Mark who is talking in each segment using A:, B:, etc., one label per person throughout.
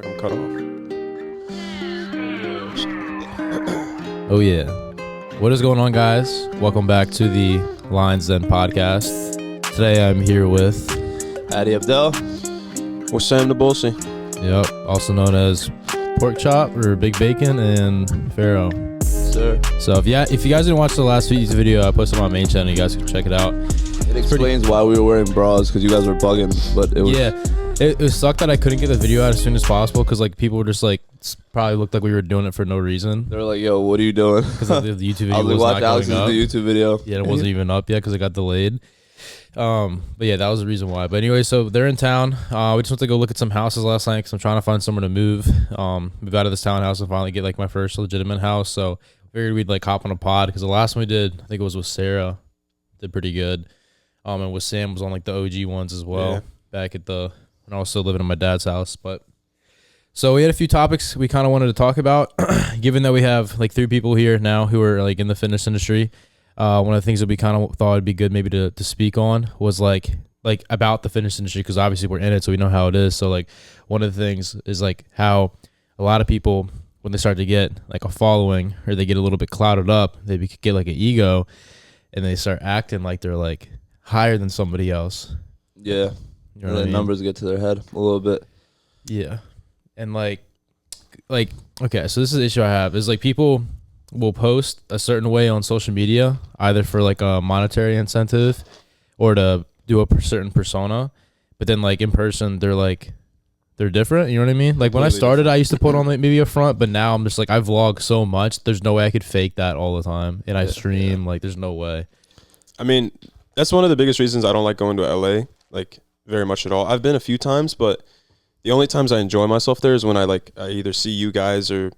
A: I'm cut off.
B: Oh yeah. What is going on, guys? Welcome back to the Lines Then podcast. Today I'm here with
C: Addy Abdel.
A: With Sam the Bossy.
B: Yep, also known as Pork Chop or Big Bacon and Pharaoh.
C: Sir.
B: So if you guys didn't watch the last week's video I posted on my main channel, you guys can check it out.
C: It explains why we were wearing bras, because you guys were bugging, but it was...
B: Yeah. It sucked that I couldn't get the video out as soon as possible because like people were just like probably looked like we were doing it for no reason.
C: They were like, "Yo, what are you doing?"
B: Because the YouTube video
C: I was
B: was
C: like,
B: not
C: "Watch Alex's
B: going up.
C: the YouTube video."
B: Yeah, it wasn't even up yet because it got delayed. But yeah, that was the reason why. But anyway, so they're in town. We just went to go look at some houses last night because I'm trying to find somewhere to move. Move out of this townhouse and finally get like my first legitimate house. So figured we'd like hop on a pod because the last one we did, I think it was with Sarah, did pretty good. And with Sam was on like the OG ones as well, back at the when I was still living in my dad's house. But so we had a few topics we kind of wanted to talk about, given that we have like 3 people here now who are like in the fitness industry. One of the things that we kind of thought would be good maybe to speak on was like about the fitness industry, because obviously we're in it, so we know how it is. So like one of the things is like how a lot of people, when they start to get like a following or they get a little bit clouded up, they get like an ego and they start acting like they're like higher than somebody else.
C: Yeah.
B: You know what I mean?
C: Numbers get to their head a little bit.
B: Yeah. And like okay, so this is the issue I have is like people will post a certain way on social media either for like a monetary incentive or to do a certain persona, but then like in person they're different. You know what I mean? Like when I started, I used to put on like maybe a front, but now I'm just like I vlog so much. There's no way I could fake that all the time, and I stream like there's no way.
A: I mean, that's one of the biggest reasons I don't like going to LA, like very much at all. I've been a few times, but the only times I enjoy myself there is when I either see you guys or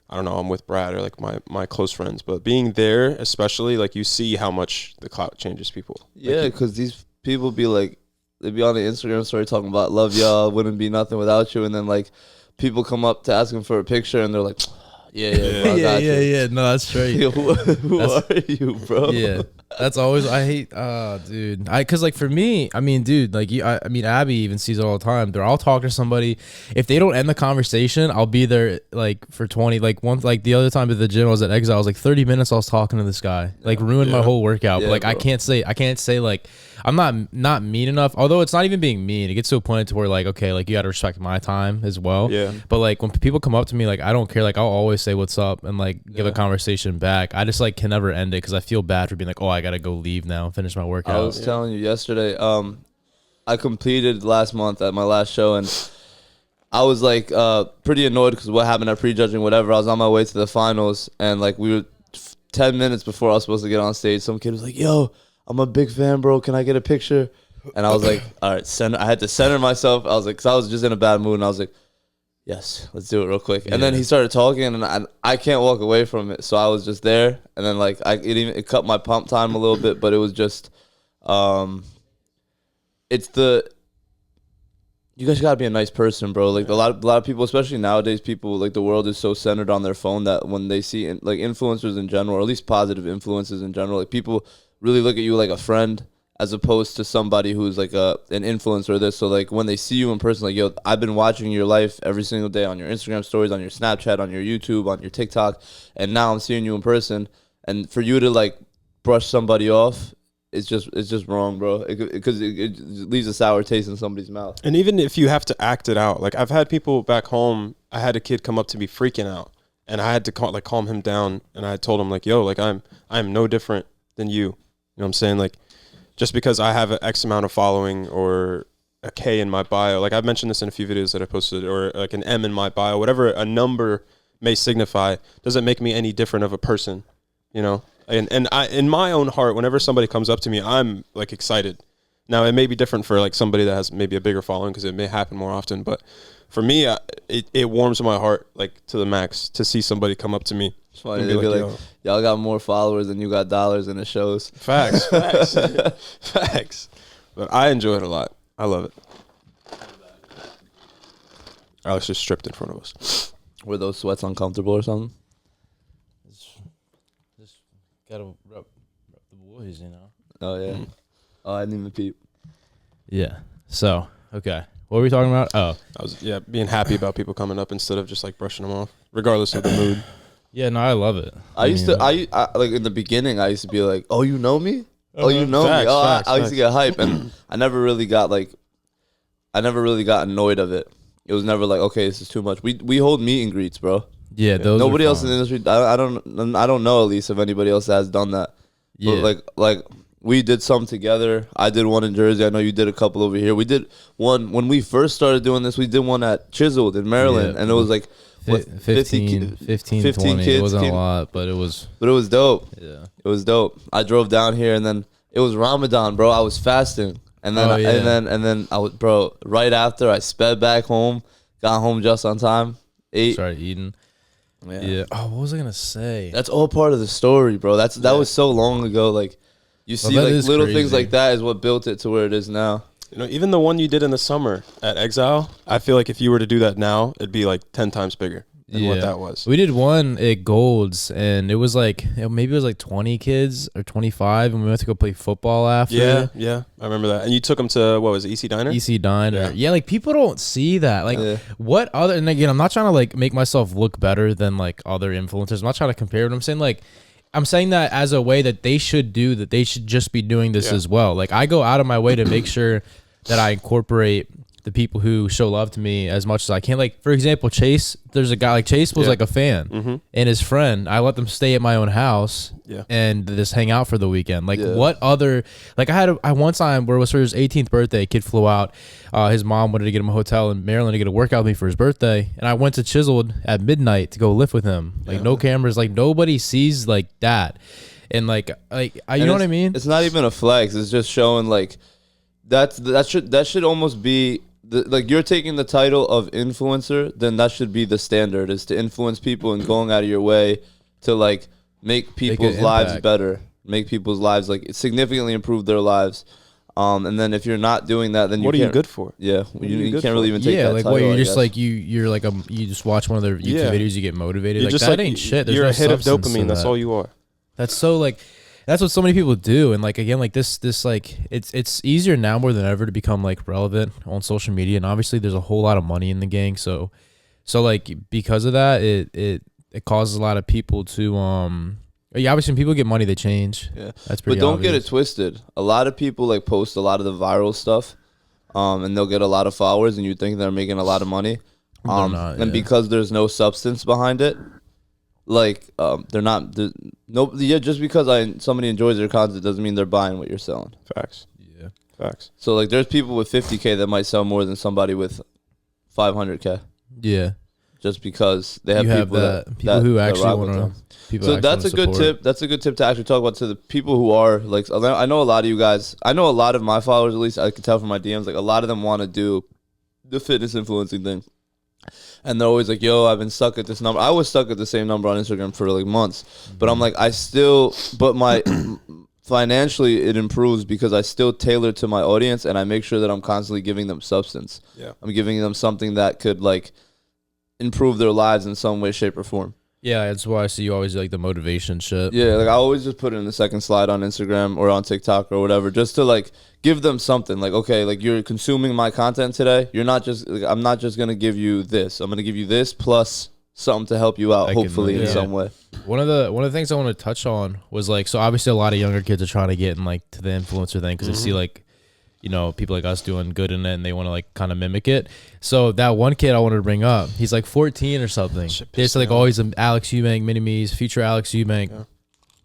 A: I don't know, I'm with Brad or like my close friends. But being there, especially, like you see how much the clout changes people.
C: Yeah, because these people be like, they be on the Instagram story talking about love y'all, wouldn't be nothing without you, and then like people come up to ask them for a picture and they're like, yeah, bro, I got you.
B: Yeah. No, that's straight.
C: Who are you, bro?
B: Yeah, that's always I hate. Dude, cause like for me, I mean, dude, like I mean, Abby even sees it all the time. I'll talk to somebody. If they don't end the conversation, I'll be there like for 20. Like once, like the other time at the gym, I was at Exile. I was like 30 minutes. I was talking to this guy, like ruined my whole workout.
C: Yeah,
B: but like
C: bro.
B: I can't say like I'm not mean enough. Although it's not even being mean. It gets to a point to where like okay, like you got to respect my time as well.
A: Yeah.
B: But like when people come up to me, like I don't care. Like I'll always say what's up and like give a conversation back. I just like can never end it because I feel bad for being like, oh, I gotta go leave now and finish my workout.
C: I was telling you yesterday, I completed last month at my last show, and I was like pretty annoyed because what happened at prejudging, whatever. I was on my way to the finals, and like we were 10 minutes before I was supposed to get on stage, some kid was like, yo, I'm a big fan, bro. Can I get a picture? And I was like, all right, I had to center myself. I was like, because I was just in a bad mood, and I was like, yes, let's do it real quick. And then he started talking, and I can't walk away from it. So I was just there, and then like it cut my pump time a little bit, but it was just, you guys gotta be a nice person, bro. Like a lot of people, especially nowadays, people like the world is so centered on their phone that when they see like influencers in general, or at least positive influences in general, like people really look at you like a friend, as opposed to somebody who's like an influencer or this. So like when they see you in person, like, yo, I've been watching your life every single day on your Instagram stories, on your Snapchat, on your YouTube, on your TikTok, and now I'm seeing you in person. And for you to like brush somebody off, it's just wrong, bro. Because it leaves a sour taste in somebody's mouth.
A: And even if you have to act it out, like I've had people back home, I had a kid come up to me freaking out, and I had to calm him down, and I told him like, yo, like I'm no different than you. You know what I'm saying? Like, just because I have an X amount of following or a K in my bio, like I've mentioned this in a few videos that I posted, or like an M in my bio, whatever a number may signify, doesn't make me any different of a person, you know? And I, in my own heart, whenever somebody comes up to me, I'm like excited. Now it may be different for like somebody that has maybe a bigger following because it may happen more often, but for me, it warms my heart like to the max to see somebody come up to me.
C: It's funny, they'd be like, y'all got more followers than you got dollars, and it shows.
A: Facts. Facts. But I enjoy it a lot. I love it. Alex just stripped in front of us.
C: Were those sweats uncomfortable or something?
B: Just gotta rep the boys, you know.
C: Oh yeah. Oh, I didn't even peep.
B: Yeah. So okay, What were we talking about? Oh,
A: I was being happy about people coming up instead of just like brushing them off, regardless of the mood.
B: yeah, no, I love it.
C: I like in the beginning, I used to be like, "Oh, you know me? Oh, you know me?" Oh, I used to get hype, and I never really got annoyed of it. It was never like, okay, this is too much. We hold meet and greets, bro.
B: Yeah, those.
C: Nobody else in the industry. I don't know at least if anybody else has done that.
B: Yeah,
C: But like we did some together. I did one in Jersey. I know you did a couple over here. We did one when we first started doing this. We did one at Chiseled in Maryland, and it was like
B: 15, 20.
C: kids.
B: It wasn't a lot, but it was
C: dope.
B: Yeah,
C: It was dope. I drove down here, and then it was Ramadan, bro. I was fasting, and then and then I was, bro. Right after, I sped back home, got home just on time, ate,
B: started eating. Yeah. Oh, what was I gonna say?
C: That's all part of the story, bro. That was so long ago. Like, you see, like little things like that is what built it to where it is now.
A: You know, even the one you did in the summer at Exile, I feel like if you were to do that now, it'd be like 10 times bigger than what that was.
B: We did one at Gold's, and it was like maybe it was like 20 kids or 25, and we went to go play football after.
A: Yeah, I remember that. And you took them to what was it, EC Diner?
B: EC Diner. Yeah, like people don't see that. Like what other? And again, I'm not trying to like make myself look better than like other influencers. I'm not trying to compare. But I'm saying like. I'm saying that as a way that they should do that. They should just be doing this as well. Like I go out of my way to make sure that I incorporate the people who show love to me as much as I can. Like for example, Chase. There's a guy like Chase was like a fan, and his friend. I let them stay at my own house, and just hang out for the weekend. Like what other? Like I one time where it was for his 18th birthday. A kid flew out. His mom wanted to get him a hotel in Maryland to get a workout with me for his birthday, and I went to Chiseled at midnight to go lift with him. Like no cameras. Like nobody sees like that, and you know what I mean?
C: It's not even a flex. It's just showing like that should almost be. Like you're taking the title of influencer, then that should be the standard, is to influence people and going out of your way to like make people's lives better, make people's lives like significantly improve their lives. And then if you're not doing that, then
A: what are you good for?
C: Yeah, you can't really even take that
B: like
C: title,
B: what you're just like you're like you just watch one of their YouTube videos, you get motivated. You're like that ain't shit. There's
A: you're
B: no
A: a hit of
B: substance
A: dopamine. That's all you are.
B: That's so like. That's what so many people do, and like again, like this like it's easier now more than ever to become like relevant on social media, and obviously there's a whole lot of money in the gang, so like because of that, it causes a lot of people to obviously when people get money they change.
C: Yeah,
B: that's pretty.
C: But don't
B: obvious.
C: get it twisted. A lot of people like post a lot of the viral stuff, and they'll get a lot of followers, and you think they're making a lot of money, and because there's no substance behind it. Like they're not just because somebody enjoys their content doesn't mean they're buying what you're selling.
A: Facts.
B: Yeah.
A: Facts.
C: So like there's people with 50K that might sell more than somebody with 500K.
B: Yeah.
C: Just because they have
B: people who actually want to.
C: So that's a good tip. That's a good tip to actually talk about to the people who are like. I know a lot of you guys. I know a lot of my followers, at least I can tell from my DMs. Like a lot of them want to do the fitness influencing thing. And they're always like, yo, I've been stuck at this number. I was stuck at the same number on Instagram for like months. But I'm like, but my financially it improves because I still tailor to my audience and I make sure that I'm constantly giving them substance.
A: Yeah.
C: I'm giving them something that could like improve their lives in some way, shape, or form.
B: Yeah, that's why I see you always like the motivation shit.
C: Yeah, like I always just put it in the second slide on Instagram or on TikTok or whatever, just to like give them something. Like, okay, like you're consuming my content today. You're not just. Like, I'm not just gonna give you this. I'm gonna give you this plus something to help you out, hopefully in some way.
B: One of the things I want to touch on was like, so obviously a lot of younger kids are trying to get in like to the influencer thing because they see like, you know, people like us doing good in it and they want to like kind of mimic it. So that one kid I wanted to bring up, he's like 14 or something. There's like always an Alex Eubank mini-me's, future Alex Eubank.
A: Yeah.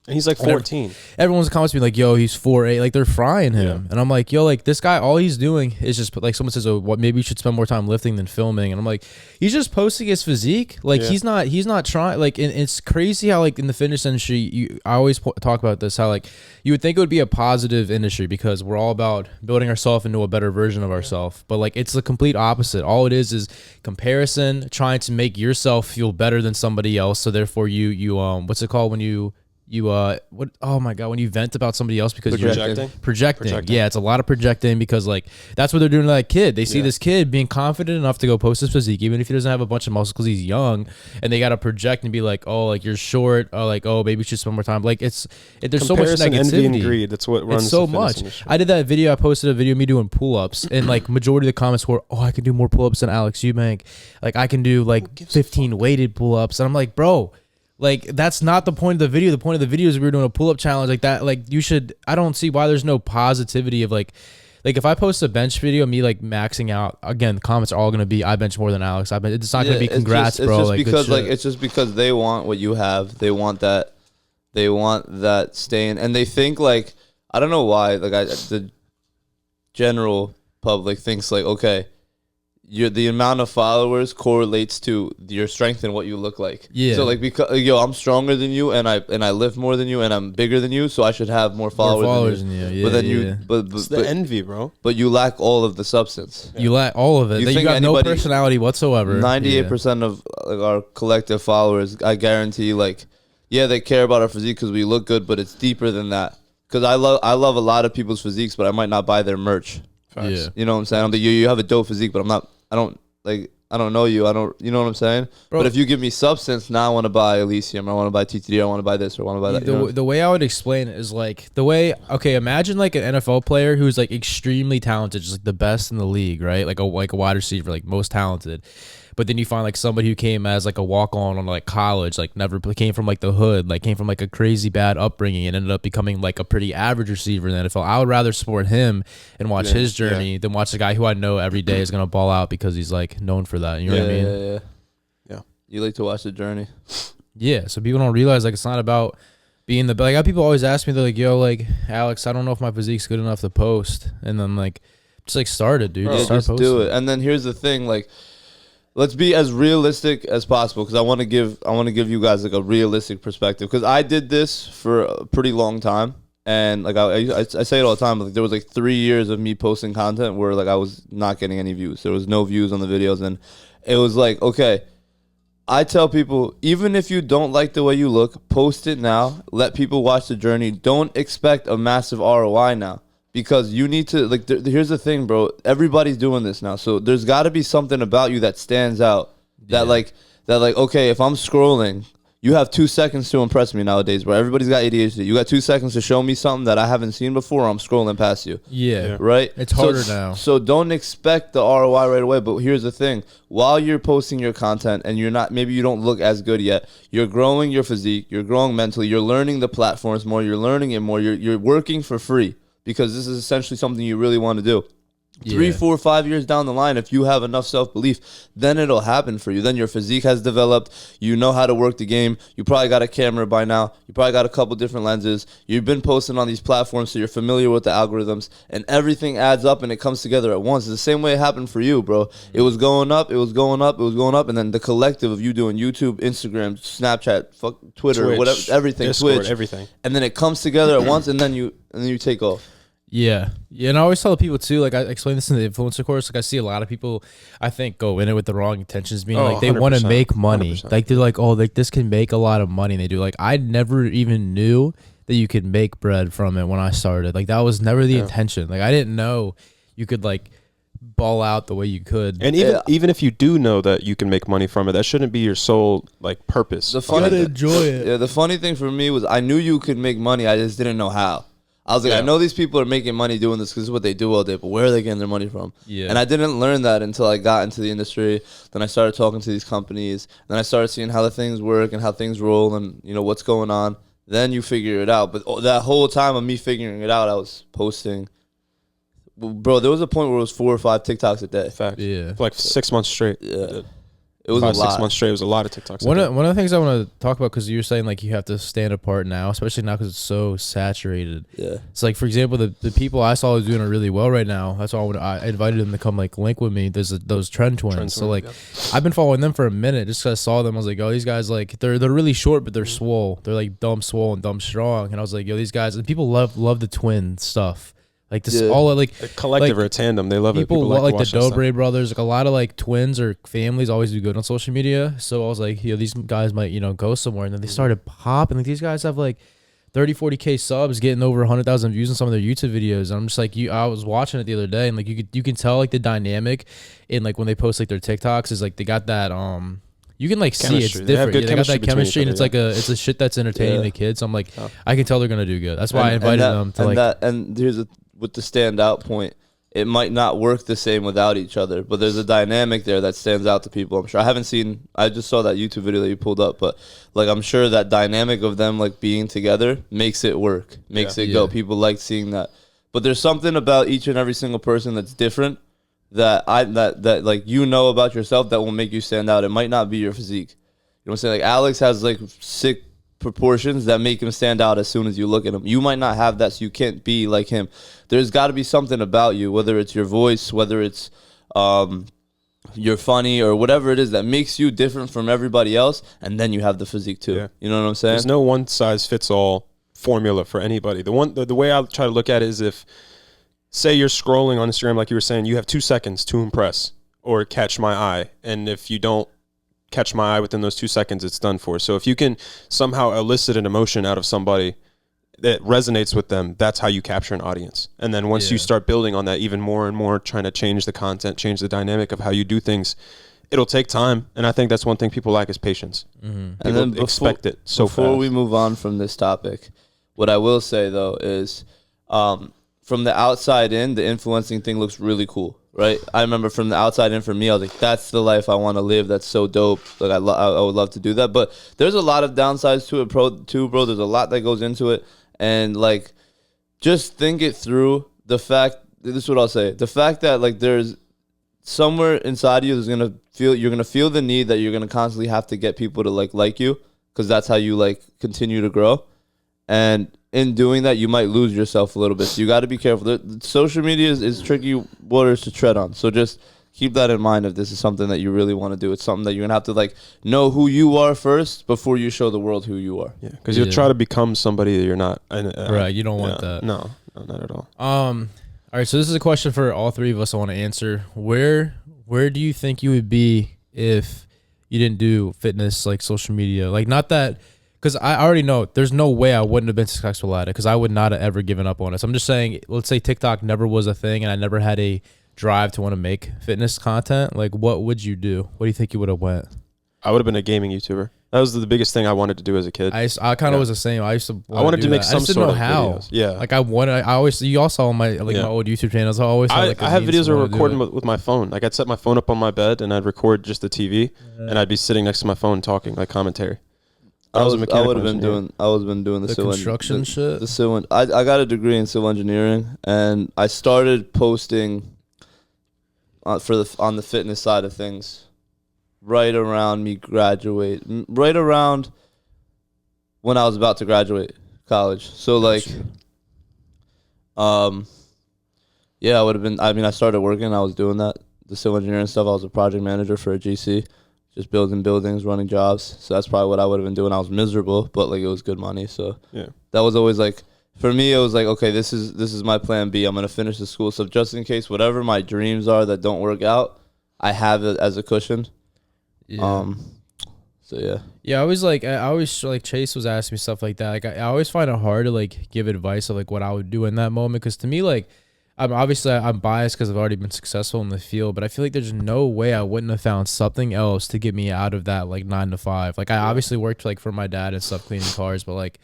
A: And he's like 14.
B: Everyone's comments me like, yo, he's 4'8". Like they're frying him. And I'm like, yo, like this guy, all he's doing is just like someone says, oh, what, maybe you should spend more time lifting than filming. And I'm like, he's just posting his physique. Like he's not trying. Like, and it's crazy how like in the fitness industry, I always talk about this, how like you would think it would be a positive industry because we're all about building ourselves into a better version of ourselves. But like it's the complete opposite. All it is comparison, trying to make yourself feel better than somebody else. So therefore you what's it called when you you what, oh my god, when you vent about somebody else because you're
A: projecting.
B: Yeah, it's a lot of projecting because like that's what they're doing to that kid. They see this kid being confident enough to go post his physique even if he doesn't have a bunch of muscles because he's young, and they got to project and be like, oh, like you're short, or like, oh, maybe we should spend more time. Like there's so much negativity.
A: Envy, and greed. That's what runs
B: it's so
A: the fitness
B: much
A: industry.
B: I did that video. I posted a video of me doing pull-ups and like majority of the comments were, oh, I can do more pull-ups than Alex Eubank, like I can do like 15 weighted pull-ups, and I'm like, bro, like that's not the point of the video. The point of the video is we were doing a pull-up challenge like that. Like you should, I don't see why there's no positivity of like if I post a bench video of me like maxing out, again, the comments are all gonna be, I bench more than Alex. It's not gonna be congrats, bro.
C: It's just because they want what you have. They want that staying, and they think like, I don't know why, like the general public thinks like, okay, the amount of followers correlates to your strength and what you look like. Yeah. So like, because I'm stronger than you and I lift more than you and I'm bigger than you, so I should have more followers than you.
B: Yeah,
C: but then but
A: it's the envy, bro.
C: But you lack all of the substance.
B: You lack all of it. You got no personality whatsoever.
C: 98% of like, our collective followers, I guarantee, like, yeah, they care about our physique because we look good, but it's deeper than that. Because I love a lot of people's physiques, but I might not buy their merch.
B: Yeah.
C: You know what I'm saying? You have a dope physique, but I don't know you. You know what I'm saying? Bro, but if you give me substance, now I want to buy Elysium, or I want to buy TTD, or I want to buy this, or I want to buy that.
B: The way I would explain it is like okay, imagine like an NFL player who's like extremely talented, just like the best in the league, right? Like a wide receiver, like most talented. But then you find like somebody who came as like a walk-on like college, like never came from like the hood, like came from like a crazy bad upbringing and ended up becoming like a pretty average receiver in the NFL. I would rather support him and watch his journey than watch the guy who I know every day is gonna ball out because he's like known for that. You know what I mean?
C: Yeah. You like to watch the journey.
B: Yeah. So people don't realize like it's not about being the, like, people always ask me, they're like, yo, like, Alex, I don't know if my physique's good enough to post. And then like, just like start it, dude.
C: Just do it. And then here's the thing, like, let's be as realistic as possible, because I want to give you guys like a realistic perspective, because I did this for a pretty long time, and like I say it all the time, like there was like 3 years of me posting content where like I was not getting any views. There was no views on the videos, and it was like, okay, I tell people, even if you don't like the way you look, post it now. Let people watch the journey. Don't expect a massive ROI now. Because you need to, like, here's the thing, bro. Everybody's doing this now. So there's got to be something about you that stands out. Yeah. That, like, okay, if I'm scrolling, you have 2 seconds to impress me nowadays, bro. Everybody's got ADHD. You got 2 seconds to show me something that I haven't seen before, or I'm scrolling past you.
B: Yeah.
C: Right?
B: It's harder now.
C: So don't expect the ROI right away. But here's the thing. While you're posting your content and you're not, maybe you don't look as good yet, you're growing your physique, you're growing mentally, you're learning the platforms more, you're learning it more, you're working for free. Because this is essentially something you really want to do. 3, 4, 5 years down the line, if you have enough self-belief, then it'll happen for you. Then your physique has developed. You know how to work the game. You probably got a camera by now. You probably got a couple different lenses. You've been posting on these platforms, so you're familiar with the algorithms. And everything adds up, and it comes together at once. It's the same way it happened for you, bro. It was going up, it was going up, it was going up. And then the collective of you doing YouTube, Instagram, Snapchat, Twitter, Twitch, whatever, everything,
A: Discord,
C: Twitch.
A: Everything.
C: And then it comes together at once, and then you take off.
B: Yeah. And I always tell people too, like I explain this in the influencer course, like I see a lot of people, I think, go in it with the wrong intentions, being like they want to make money. 100%. Like they're like, oh, like this can make a lot of money. And they do. Like I never even knew that you could make bread from it when I started. Like that was never the intention. Like I didn't know you could like ball out the way you could.
A: And even if you do know that you can make money from it, that shouldn't be your sole like purpose.
B: You gotta enjoy it.
C: Yeah, the funny thing for me was I knew you could make money. I just didn't know how. I was like, I know these people are making money doing this because this is what they do all day, but where are they getting their money from? Yeah. And I didn't learn that until I got into the industry. Then I started talking to these companies. Then I started seeing how the things work and how things roll and, you know, what's going on. Then you figure it out. But that whole time of me figuring it out, I was posting. Bro, there was a point where it was 4 or 5 TikToks a day.
A: Fact. Yeah. For like 6 months straight.
C: Yeah. It was
A: 5, 6 months straight. It was a lot of TikToks.
B: One of the things I want to talk about, because you're saying like you have to stand apart now, especially now because it's so saturated.
C: Yeah.
B: It's like, for example, the people I saw doing it really well right now. That's why I invited them to come like link with me. There's those Trend Twins. So like, I've been following them for a minute just because I saw them. I was like, oh, these guys like they're really short, but they're swole. They're like dumb swole and dumb strong. And I was like, yo, these guys. And people love the twin stuff. Like this, all like
A: a collective or a tandem, they love it.
B: People like the Dobre brothers, like a lot of like twins or families always do good on social media. So I was like, these guys might go somewhere, and then they started popping. Like these guys have like 40K subs, getting over 100,000 views on some of their YouTube videos. And I'm just like, I was watching it the other day, and like you can tell like the dynamic in like when they post like their TikToks is like they got that you can like see it's
A: Chemistry. They have
B: different.
A: good
B: They got that
A: chemistry between
B: chemistry, and
A: each other,
B: it's a shit that's entertaining
C: Yeah.
B: the kids. So I'm like, I can tell they're gonna do good. That's why I invited them to
C: and here's with the standout point. It might not work the same without each other, but there's a dynamic there that stands out to people. I'm sure I just saw that YouTube video that you pulled up, but like I'm sure that dynamic of them like being together makes it work, makes it go. People like seeing that. But there's something about each and every single person that's different that that like about yourself that will make you stand out. It might not be your physique. You know what I'm saying? Like Alex has like sick proportions that make him stand out as soon as you look at him. You might not have that, so you can't be like him. There's got to be something about you, whether it's your voice, whether it's you're funny or whatever it is that makes you different from everybody else, and then you have the physique too.
A: Yeah.
C: You know what I'm saying?
A: There's no one size fits all formula for anybody. The way I try to look at it is, if say you're scrolling on Instagram, like you were saying, you have 2 seconds to impress or catch my eye, and if you don't catch my eye within those 2 seconds, it's done for. So if you can somehow elicit an emotion out of somebody that resonates with them, that's how you capture an audience. And then once you start building on that even more and more, trying to change the content, change the dynamic of how you do things, it'll take time. And I think that's one thing people lack is patience.
C: And then
A: expect it so fast.
C: Before we move on from this topic, what I will say though is from the outside in, the influencing thing looks really cool. Right, I remember from the outside in, for me, I was like, "That's the life I want to live. That's so dope. Like, I would love to do that." But there's a lot of downsides to it, bro. There's a lot that goes into it, and like, just think it through. This is what I'll say. The fact that like there's somewhere inside you you're gonna feel the need that you're gonna constantly have to get people to like you, because that's how you like continue to grow, and in doing that, you might lose yourself a little bit. So you got to be careful. Social media is tricky waters to tread on. So just keep that in mind if this is something that you really want to do. It's something that you're going to have to like know who you are first before you show the world who you are.
A: Yeah, because you'll try to become somebody that you're not.
B: Right, you don't want that.
A: No, not at all.
B: All right, so this is a question for all three of us I want to answer. Where do you think you would be if you didn't do fitness, like social media? Like, not that... Because I already know there's no way I wouldn't have been successful at it, because I would not have ever given up on it. So I'm just saying, let's say TikTok never was a thing and I never had a drive to want to make fitness content. Like, what would you do? What do you think you would have went?
A: I would have been a gaming YouTuber. That was the biggest thing I wanted to do as a kid.
B: I kind of was the same. I
A: wanted to make some sort of
B: how.
A: videos. Yeah.
B: Like you all saw my my old YouTube channels. I
A: have videos where I recording with my phone. Like, I'd set my phone up on my bed and I'd record just the TV, and I'd be sitting next to my phone talking, like commentary.
C: I would have been doing the civil
B: construction shit.
C: The civil. I got a degree in civil engineering, and I started posting on the fitness side of things right around me graduate, right around when I was about to graduate college. So like, yeah, I would have been. I mean, I started working. I was doing the civil engineering stuff. I was a project manager for a GC. Just building buildings, running jobs. So that's probably what I would have been doing. I was miserable, but like it was good money. So yeah, that was always like, for me, it was like, okay, this is my plan B. I'm gonna finish the school stuff just in case whatever my dreams are that don't work out, I have it as a cushion. Yeah. So yeah. Yeah,
B: I always like Chase was asking me stuff like that. Like I always find it hard to like give advice of like what I would do in that moment, because to me, like, I'm biased because I've already been successful in the field, but I feel like there's no way I wouldn't have found something else to get me out of that like 9 to 5. Like I obviously worked like for my dad and stuff, cleaning cars, but like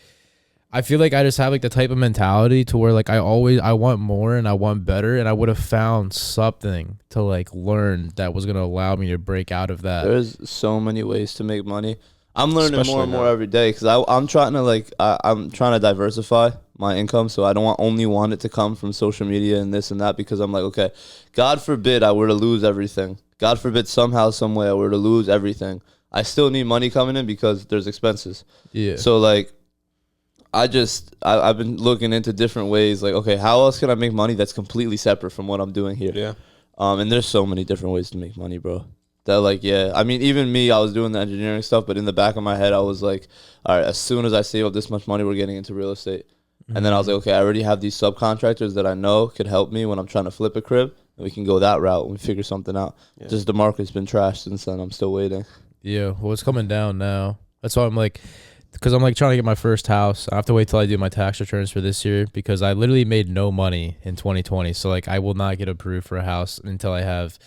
B: I feel like I just have like the type of mentality to where like I want more and I want better, and I would have found something to like learn that was gonna allow me to break out of that.
C: There's so many ways to make money. I'm learning especially more and more every day, because I'm trying to I'm trying to diversify my income, so I don't only want it to come from social media and this and that, because I'm like, okay, God forbid I were to lose everything. God forbid somehow, some way I were to lose everything. I still need money coming in because there's expenses. Yeah. So like, I've been looking into different ways. Like, okay, how else can I make money that's completely separate from what I'm doing here? Yeah. And there's so many different ways to make money, bro. That like, yeah, I mean, even me, I was doing the engineering stuff, but in the back of my head, I was like, all right, as soon as I save up this much money, we're getting into real estate. Mm-hmm. And then I was like, okay, I already have these subcontractors that I know could help me when I'm trying to flip a crib, and we can go that route and we figure something out. Yeah. Just the market's been trashed since then. I'm still waiting.
B: Yeah, well, it's coming down now. That's why I'm like, because I'm like trying to get my first house. I have to wait till I do my tax returns for this year because I literally made no money in 2020. So like I will not get approved for a house until I have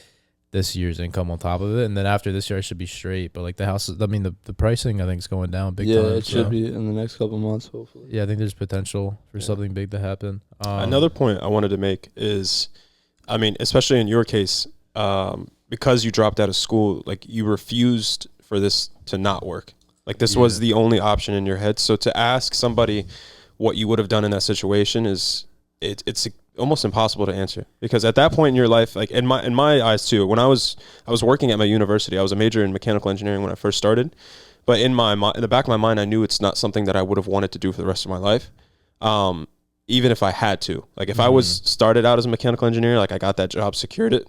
B: this year's income on top of it, and then after this year I should be straight. But like the house, I mean the pricing I think is going down big time.
C: Yeah, it should be in the next couple months, hopefully.
B: Yeah, I think there's potential for something big to happen.
A: Another point I wanted to make is, I mean, especially in your case, because you dropped out of school, like you refused for this to not work. Like this was the only option in your head. So to ask somebody what you would have done in that situation is it's almost impossible to answer, because at that point in your life, like in my eyes too, when I was working at my university, I was a major in mechanical engineering when I first started, but in the back of my mind, I knew it's not something that I would have wanted to do for the rest of my life. Even if I had to, like if I was started out as a mechanical engineer, like I got that job, secured it.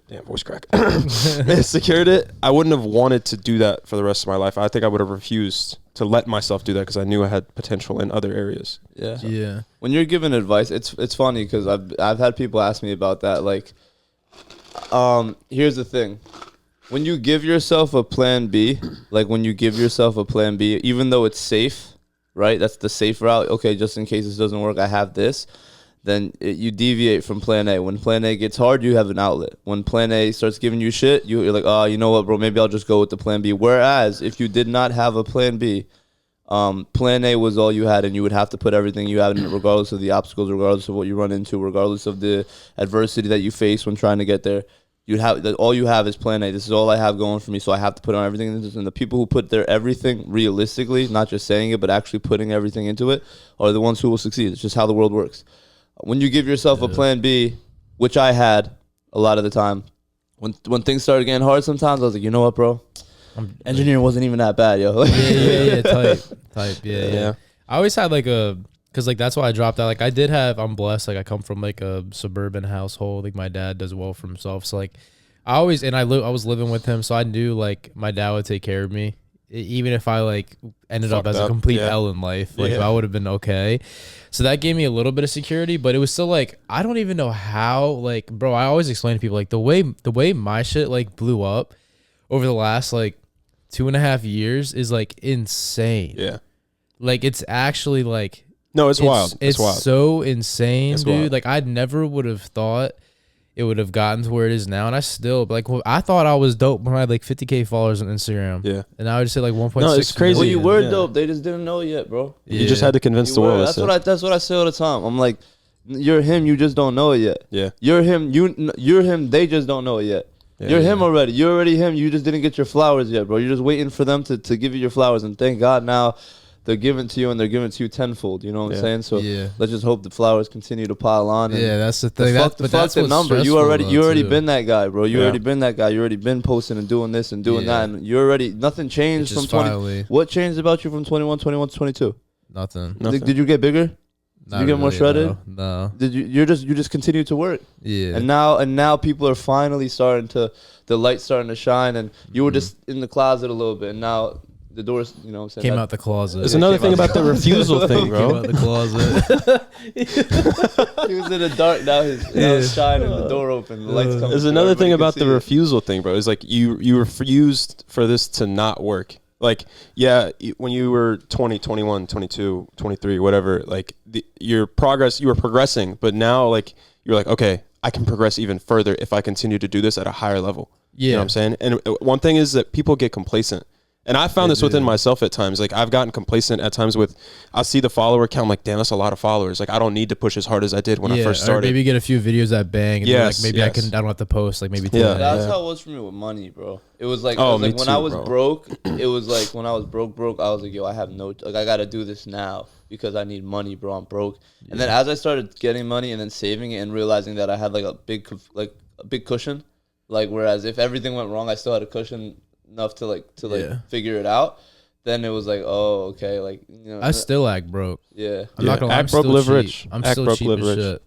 A: Damn, voice crack. Secured it. I wouldn't have wanted to do that for the rest of my life. I think I would have refused to let myself do that because I knew I had potential in other areas.
C: Yeah.
B: Yeah.
C: When you're giving advice, it's funny because I've had people ask me about that. Like, here's the thing. When you give yourself a plan B, even though it's safe, right? That's the safe route. Okay, just in case this doesn't work, I have this. Then you deviate from plan A. When plan A gets hard, you have an outlet. When plan A starts giving you shit, you're like, oh, you know what, bro, maybe I'll just go with the plan B. Whereas if you did not have a plan B, plan A was all you had, and you would have to put everything you have in it, regardless of the obstacles, regardless of what you run into, regardless of the adversity that you face when trying to get there. All you have is plan A. This is all I have going for me, so I have to put on everything. And the people who put their everything realistically, not just saying it, but actually putting everything into it, are the ones who will succeed. It's just how the world works. When you give yourself a plan B, which I had a lot of the time, when things started getting hard sometimes, I was like, you know what, bro? Engineering wasn't even that bad, yo.
B: yeah, type, yeah. I always had like because like that's why I dropped out. Like I'm blessed. Like I come from like a suburban household. Like my dad does well for himself. So like I was living with him, so I knew like my dad would take care of me. Even if I like ended up as a complete L in life, like I would have been okay. So that gave me a little bit of security, but it was still like, I don't even know how, like, bro, I always explain to people like the way my shit like blew up over the last like 2.5 years is like insane.
A: Yeah.
B: Like it's actually like,
A: no, it's wild.
B: It's
A: wild.
B: so insane, dude.
A: Wild.
B: Like I never would have thought it would have gotten to where it is now, and I still like. I thought I was dope when I had like 50K followers on Instagram.
A: Yeah,
B: and now I just hit like 1.6.
A: No, it's crazy.
C: Well, you were dope. They just didn't know it yet, bro.
A: Yeah. You just had to convince the world.
C: That's what I say all the time. I'm like, you're him. You just don't know it yet.
A: Yeah,
C: you're him. You're him. They just don't know it yet. Yeah, you're him already. You're already him. You just didn't get your flowers yet, bro. You're just waiting for them to give you your flowers, and thank God now they're giving to you, and they're giving to you tenfold. You know what I'm saying? So let's just hope the flowers continue to pile on. And
B: that's the thing.
C: Fuck the number. You already been that guy, bro. You already been that guy. You already been posting and doing this and doing that, and you already nothing changed from 20. What changed about you from 21 to 22?
B: Nothing.
C: Did you get bigger? Did you get more shredded?
B: No.
C: Did you just continue to work?
B: Yeah.
C: And now people are finally starting to, the light's starting to shine, and you were just in the closet a little bit, and now the doors, you know what I'm saying?
B: Came out the closet.
A: There's another thing about the refusal thing, bro.
B: Came out the
C: closet. He was in the dark, now he's shining, the door open, the lights coming.
A: There's another thing about the refusal thing, bro. It's like you refused for this to not work. Like, yeah, when you were 20, 21, 22, 23, whatever, like your progress, you were progressing, but now like you're like, okay, I can progress even further if I continue to do this at a higher level. Yeah. You know what I'm saying? And one thing is that people get complacent. And I found this within myself at times. Like I've gotten complacent at times with, I'll see the follower count, I'm like, damn, that's a lot of followers. Like I don't need to push as hard as I did when I first started.
B: Or maybe get a few videos that bang. And like maybe I don't have to post like maybe 10.
C: That's how it was for me with money, bro. It was like, when I was broke, it was like when I was broke, I was like, yo, I have I got to do this now because I need money, bro. I'm broke. And then as I started getting money and then saving it and realizing that I had like a big cushion, like whereas if everything went wrong, I still had a cushion enough to figure it out. Then it was like, oh, okay, like, you know,
B: I still act broke.
C: Yeah,
B: I'm not gonna lie,
A: act broke, live rich.
B: I'm still cheap as shit.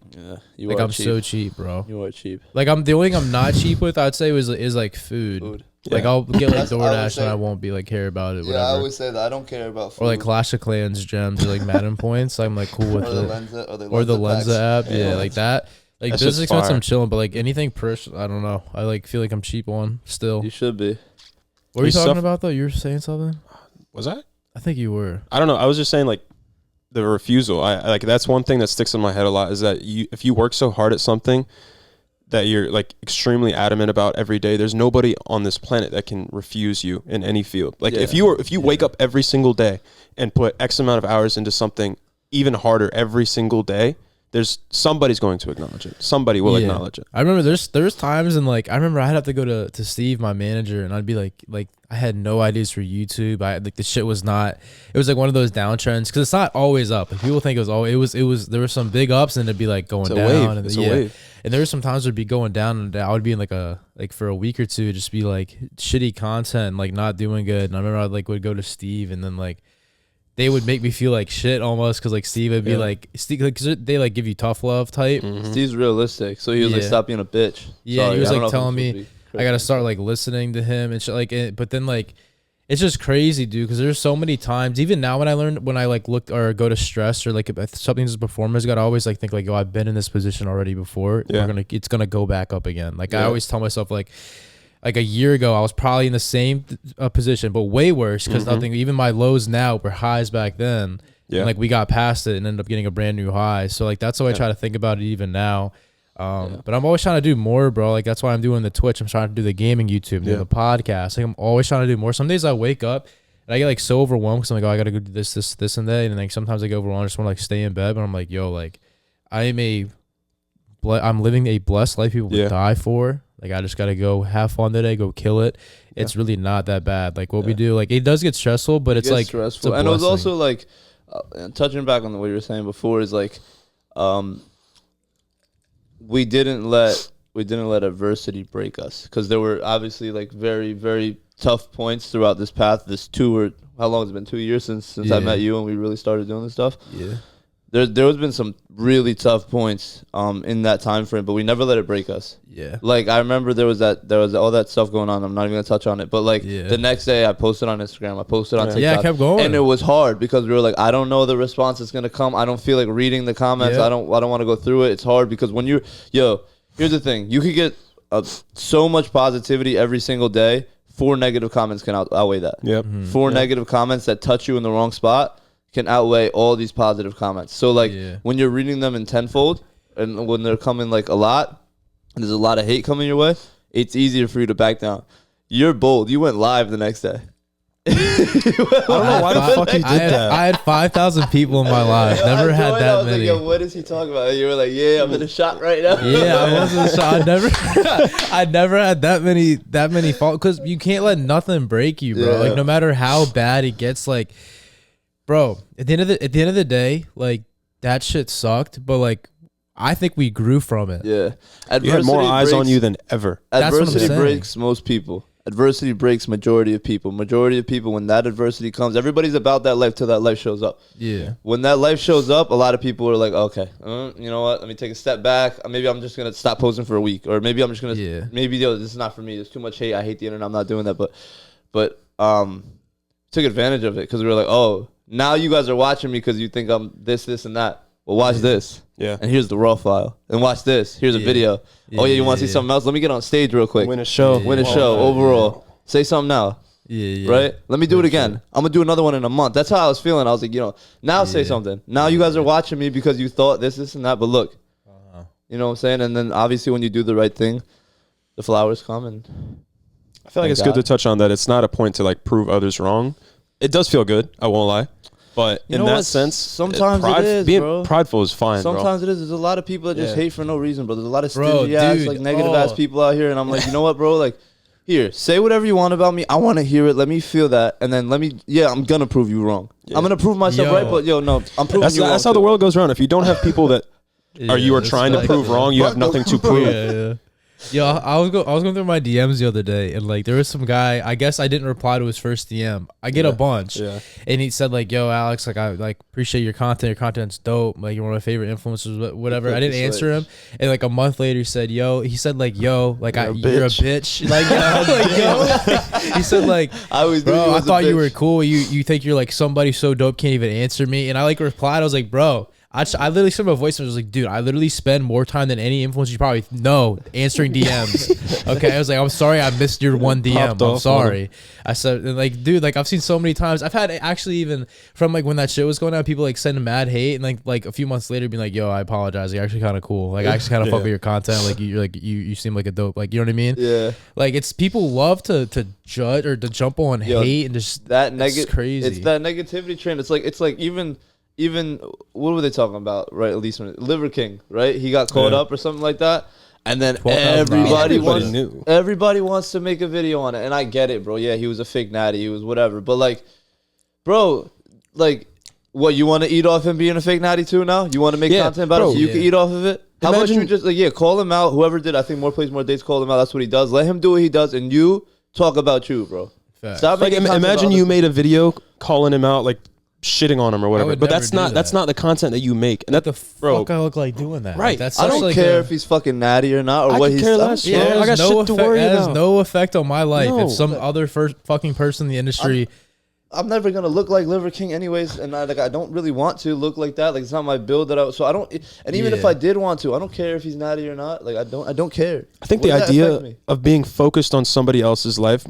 C: Yeah,
B: like I'm so cheap, bro.
C: You are cheap.
B: Like the only thing I'm not cheap with, I'd say is like food. Like I'll get like DoorDash and I won't be like care about it. Whatever.
C: Yeah, I always say that I don't care about food.
B: Or like Clash of Clans gems or like Madden points. I'm like cool with it. Or the Lenza app. Yeah, like that. Like business expense, I'm chilling, but like anything personal, I don't know. I like feel like I'm cheap on still.
C: You should be.
B: What were you talking about though? You were saying something?
A: Was I?
B: I think you were.
A: I don't know. I was just saying like the refusal. I like that's one thing that sticks in my head a lot is that if you work so hard at something that you're like extremely adamant about every day, there's nobody on this planet that can refuse you in any field. Like if you wake up every single day and put X amount of hours into something even harder every single day, there's somebody's going to acknowledge it. Somebody will acknowledge it.
B: I remember there's times and like I remember I'd have to go to Steve, my manager, and I'd be like I had no ideas for YouTube. I like the shit was not. It was like one of those downtrends because it's not always up. Like, people think it was always. It was there were some big ups and it'd be like going down.
A: Wave.
B: And
A: it's a wave.
B: And there were some times it'd be going down and I would be in like for a week or two just be like shitty content, like not doing good. And I remember I would go to Steve and then like they would make me feel like shit almost because like Steve would be like Steve, cause they like give you tough love type.
C: Mm-hmm. Steve's realistic, so he was like, "Stop being a bitch."
B: Yeah,
C: Sorry,
B: he was like telling me I gotta start like listening to him and shit. Like, but then like it's just crazy, dude. Because there's so many times, even now when I like look or go to stress or like if something's a performance, gotta always like think like, oh, I've been in this position already before. Yeah, it's gonna go back up again. Like I always tell myself like a year ago, I was probably in the same position, but way worse because nothing. Even my lows now were highs back then. Yeah, and like we got past it and ended up getting a brand new high. So like that's how I try to think about it even now. But I'm always trying to do more, bro. Like that's why I'm doing the Twitch. I'm trying to do the gaming YouTube, doing the podcast. Like I'm always trying to do more. Some days I wake up and I get like so overwhelmed because I'm like, oh, I gotta go do this, and that. And like sometimes I get overwhelmed. I just want to like stay in bed. But I'm like, yo, like I'm living a blessed life people would die for. Like I just gotta go have fun today, go kill it. It's really not that bad. Like what we do, like it does get stressful, but it's like
C: stressful. And it was also like touching back on what you were saying before is like, we didn't let adversity break us because there were obviously like very, very tough points throughout this path. This tour, how long has it been? 2 years since I met you and we really started doing this stuff. Yeah. There has been some really tough points in that time frame, but we never let it break us. Yeah. Like I remember there was all that stuff going on. I'm not even gonna touch on it, but like the next day I posted on Instagram, I posted on TikTok.
B: Yeah, I kept going.
C: And it was hard because we were like, I don't know the response that's gonna come. I don't feel like reading the comments. I don't want to go through it. It's hard because when here's the thing. You could get so much positivity every single day. 4 negative comments can outweigh that. Yep. 4 negative comments that touch you in the wrong spot can outweigh all these positive comments. So like when you're reading them in tenfold and when they're coming like a lot and there's a lot of hate coming your way, it's easier for you to back down. You're bold. You went live the next day.
A: I don't know why the fuck you did that.
B: I had 5,000 people in my life. Never had that many.
C: Like, yo, what is he talking about? And you were like, yeah, I'm in a shot right now.
B: Yeah, I was in a shot. I never had that many faults because you can't let nothing break you, bro. Like no matter how bad it gets, like, bro, at the end of the day, like that shit sucked, but like I think we grew from it.
C: Yeah,
A: you had more eyes on you than ever.
C: Adversity breaks most people. Adversity breaks majority of people. Majority of people, when that adversity comes, everybody's about that life till that life shows up. Yeah. When that life shows up, a lot of people are like, okay, you know what? Let me take a step back. Maybe I'm just going to stop posting for a week. Or maybe I'm just going to, maybe this is not for me. There's too much hate. I hate the internet. I'm not doing that. But took advantage of it because we were like, oh, now you guys are watching me because you think I'm this, and that. Well, watch this. Yeah. And here's the raw file. And watch this. Here's a video. Oh, yeah, you want to see something else? Let me get on stage real quick.
A: Win a show.
C: Win a show overall. Say something now. Yeah. Right? Let me do it again. I'm going to do another one in a month. That's how I was feeling. I was like, now say something. Now you guys are watching me because you thought this, and that. But look. You know what I'm saying? And then obviously when you do the right thing, the flowers come. And
A: I feel like it's good to touch on that. It's not a point to like prove others wrong. It does feel good. I won't lie. But in that sense,
C: sometimes it is,
A: being
C: bro.
A: prideful is fine.
C: Sometimes it is. There's a lot of people that just hate for no reason, bro. There's a lot of stingy ass, like negative ass people out here, and I'm like, you know what, bro? Like, here, say whatever you want about me. I want to hear it. Let me feel that, and then I'm gonna prove you wrong. I'm gonna prove myself right, but no, I'm proving you wrong.
A: That's how the world goes around. If you don't have people that are trying to prove wrong, you have nothing to prove.
B: Yo, I was going through my DMs the other day, and like there was some guy. I guess I didn't reply to his first DM. I get a bunch, and he said like, "Yo, Alex, like I like appreciate your content. Your content's dope. Like you're one of my favorite influencers. Whatever." I didn't answer him, and like a month later, he said, "Yo," like you're a bitch. Like, yo, he said like, bro, I thought you were cool. You think you're like somebody so dope can't even answer me, and I like replied. I was like, bro. I literally sent him a voice and was like, dude, I literally spend more time than any influencer you probably know answering DMs. Okay, I was like, I'm sorry, I missed your one DM. I'm sorry. I said, like, dude, like I've seen so many times. I've had actually even from like when that shit was going on, people like sending mad hate and like a few months later being like, yo, I apologize. You're actually kind of cool. Like I actually kind of fuck with your content. Like you seem like a dope. Like you know what I mean?
C: Yeah.
B: Like it's people love to judge or to jump on hate and just
C: that
B: crazy.
C: It's that negativity train. It's like even what were they talking about, right? At least when Liver King, right? He got caught up or something like that. And then everybody wants to make a video on it. And I get it, bro. Yeah, he was a fake natty. He was whatever. But like, bro, like, what, you want to eat off him being a fake natty too now? You want to make content about it so you can eat off of it? How about you just, like, call him out. Whoever did, I think More Plays, More Dates, call him out. That's what he does. Let him do what he does. And you talk about you, bro.
A: Stop making imagine you made a video calling him out, like, shitting on him or whatever, but that's not the content that you make. And
B: what the fuck I look like doing that?
A: Right.
B: Like, that's
C: I don't care if he's fucking natty or not, or what he's.
B: I got shit to worry about. It has no effect on my life. If some other fucking person in the industry,
C: I'm never gonna look like Liver King anyways, and I don't really want to look like that. Like it's not my build that so I don't. And even if I did want to, I don't care if he's natty or not. Like I don't care.
A: I think the idea of being focused on somebody else's life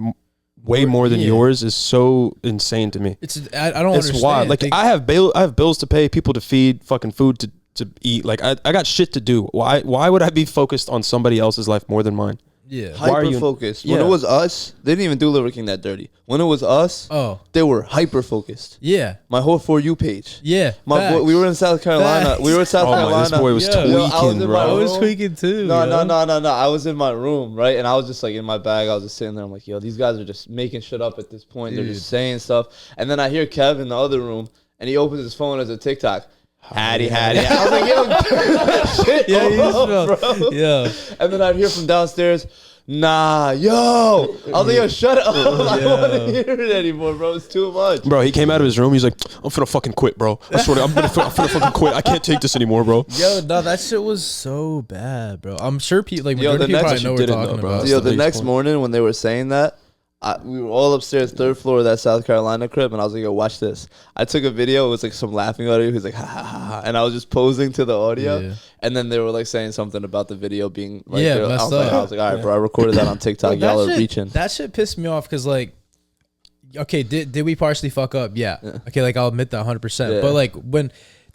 A: way more than yours is so insane to me.
B: I don't understand.
A: It's wild. Like I have bills to pay, people to feed, fucking food to eat. Like I got shit to do. Why would I be focused on somebody else's life more than mine?
B: Yeah,
C: hyper focused. When it was us, they didn't even do Liver King that dirty. When it was us, they were hyper focused.
B: Yeah,
C: my whole For You page.
B: Yeah,
C: my boy, we were in South Carolina.
B: Facts.
C: We were in South Carolina.
A: This boy was tweaking, bro.
B: I was tweaking too.
C: No. I was in my room, right, and I was just like in my bag. I was just sitting there. I'm like, yo, these guys are just making shit up at this point. Dude. They're just saying stuff, and then I hear Kev in the other room, and he opens his phone as a TikTok. Hattie. I was like, yo, turn that shit off, bro. Yeah. And then I'd hear from downstairs, nah, yo. I was like, yo, shut up. I don't want to hear it anymore, bro. It's too much.
A: Bro, he came out of his room. He's like, I'm finna fucking quit, bro. I swear to I'm finna fucking quit. I can't take this anymore, bro.
B: Yo, no, that shit was so bad, bro. I'm sure people, like, majority people probably know what we're talking about.
C: Yo, the next morning when they were saying that, we were all upstairs, third floor of that South Carolina crib, and I was like, yo, watch this. I took a video. It was like some laughing audio. He was like, ha, ha, ha, ha. And I was just posing to the audio. Yeah. And then they were like saying something about the video being like,
B: messed up.
C: I was like, all right, bro, I recorded that on TikTok. Y'all are reaching.
B: That shit pissed me off because, like, okay, did we partially fuck up? Yeah. Okay, like, I'll admit that 100%. Yeah. But, like, when...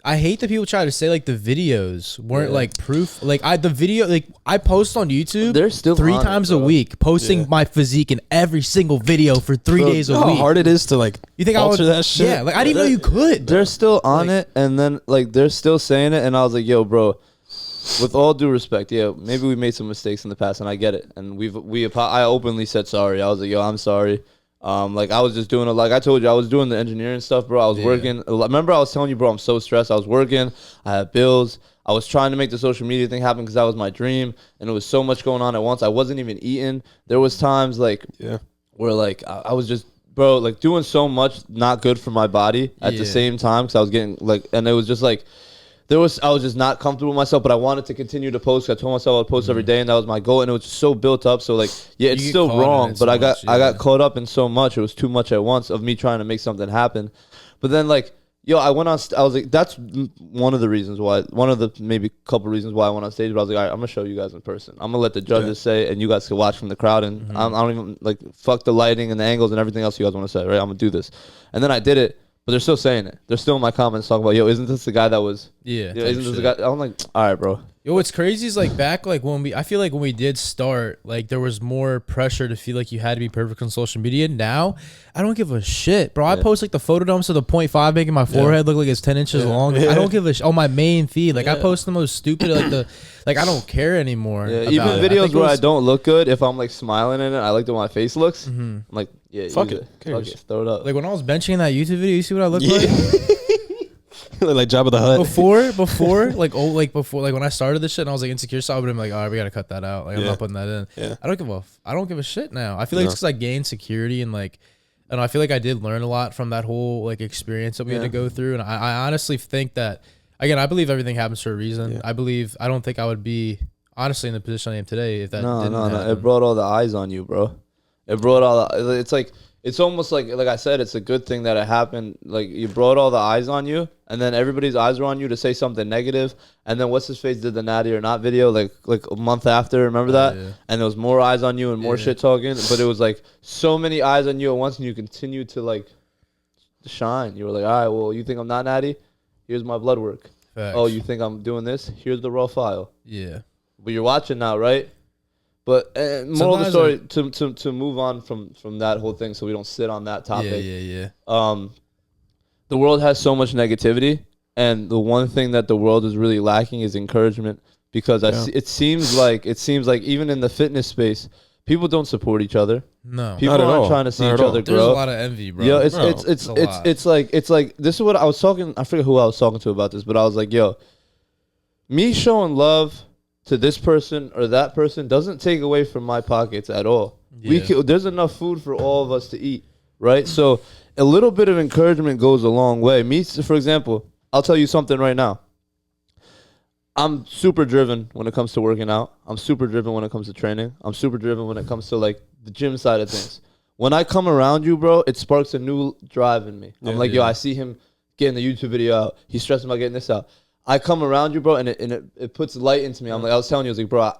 B: I hate that people try to say like the videos weren't like proof. Like I post on YouTube.
C: They're still
B: 3 times a week posting my physique in every single video for 3 days a week.
A: How hard it is to like
B: you think
A: alter that shit?
B: Yeah, like I didn't even know you could.
C: They're still on it, and then like they're still saying it, and I was like, yo, bro. With all due respect, yeah, maybe we made some mistakes in the past, and I get it. And I openly said sorry. I was like, yo, I'm sorry. Like I was just doing like I told you, I was doing the engineering stuff, bro. I was working. Remember, I was telling you, bro, I'm so stressed. I was working. I had bills. I was trying to make the social media thing happen because that was my dream, and it was so much going on at once. I wasn't even eating. There was times like where like I was just, bro, like doing so much not good for my body at the same time because I was getting like, and it was just like. I was just not comfortable with myself, but I wanted to continue to post. I told myself I'd post every day, and that was my goal. And it was just so built up. So like, yeah, it's still wrong, but I got caught up in so much. It was too much at once of me trying to make something happen. But then like, yo, I went on. I was like, that's one of the reasons why. One of the maybe couple reasons why I went on stage. But I was like, all right, I'm gonna show you guys in person. I'm gonna let the judges say, and you guys can watch from the crowd. And I don't even like fuck the lighting and the angles and everything else you guys want to say. Right, I'm gonna do this. And then I did it. But they're still saying it. They're still in my comments talking about, yo, isn't this the guy that was...
B: Yeah.
C: Isn't this the guy... I'm like, all right, bro.
B: Yo, what's crazy is like back like when I feel like when we did start, like there was more pressure to feel like you had to be perfect on social media. Now, I don't give a shit, bro. I post like the photo dumps of the 0.5 making my forehead look like it's 10 inches long. I don't give a shit. On my main feed, like I post the most stupid, like I don't care anymore.
C: Yeah, even videos where I don't look good, if I'm like smiling in it, I like the way my face looks. I'm like, yeah,
A: fuck it.
C: Fuck it. Throw it up.
B: Like when I was benching in that YouTube video, you see what I look like?
A: Like Jabba the Hutt.
B: Before when I started this shit and I was like insecure, so I would have been like, all right, we gotta cut that out. Like I'm not putting that in.
A: Yeah.
B: I don't give a shit now. I feel like it's because I gained security and like, and I feel like I did learn a lot from that whole like experience that we had to go through. And I honestly think that again, I believe everything happens for a reason. Yeah. I don't think I would be honestly in the position I am today if that didn't happen.
C: It brought all the eyes on you, bro. It brought all the, it's like it's almost like I said, it's a good thing that it happened. Like, you brought all the eyes on you, and then everybody's eyes were on you to say something negative. And then what's his face did the Natty or Not video like a month after. Remember that?
B: Yeah.
C: And there was more eyes on you and more shit talking. But it was like so many eyes on you at once, and you continued to like shine. You were like, all right, well, you think I'm not Natty? Here's my blood work.
B: Facts.
C: Oh, you think I'm doing this? Here's the raw file.
B: Yeah.
C: But you're watching now, right? But moral of the story, to move on from that whole thing, so we don't sit on that topic.
B: Yeah.
C: The world has so much negativity, and the one thing that the world is really lacking is encouragement. Because it seems like even in the fitness space, people don't support each other.
B: No,
C: people aren't trying to see each other grow.
B: There's a lot of envy, bro.
C: Yeah, it's like this is what I was talking. I forget who I was talking to about this, but I was like, yo, me showing love to this person or that person doesn't take away from my pockets at all.
B: Yeah.
C: There's enough food for all of us to eat, right? So a little bit of encouragement goes a long way. Me, for example, I'll tell you something right now. I'm super driven when it comes to working out. I'm super driven when it comes to training. I'm super driven when it comes to like the gym side of things. When I come around you, bro, it sparks a new drive in me. I'm like, yo, I see him getting the YouTube video out. He's stressing about getting this out. I come around you, bro, and it puts light into me. I'm like, I was telling you, I was like, bro,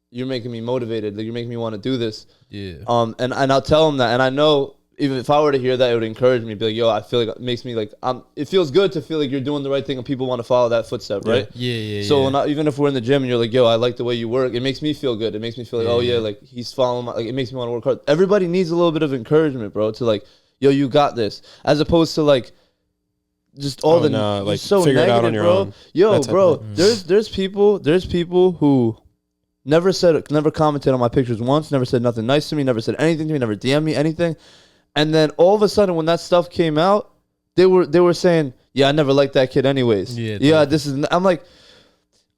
C: you're making me motivated. Like, you're making me want to do this.
B: Yeah.
C: And I'll tell him that. And I know even if I were to hear that, it would encourage me. Be like, yo, I feel like it makes me like, it feels good to feel like you're doing the right thing and people want to follow that footstep, right?
B: Yeah.
C: So even if we're in the gym and you're like, yo, I like the way you work, it makes me feel good. It makes me feel like, like he's following like it makes me want to work hard. Everybody needs a little bit of encouragement, bro, to like, yo, you got this. As opposed to like, just all like so
A: figure
C: negative,
A: it out on your
C: bro.
A: own.
C: Yo, bro, there's people who never commented on my pictures once, never said nothing nice to me, never said anything to me, never DM'd me anything. And then all of a sudden when that stuff came out, they were saying, yeah, I never liked that kid anyways. Yeah, this is I'm like,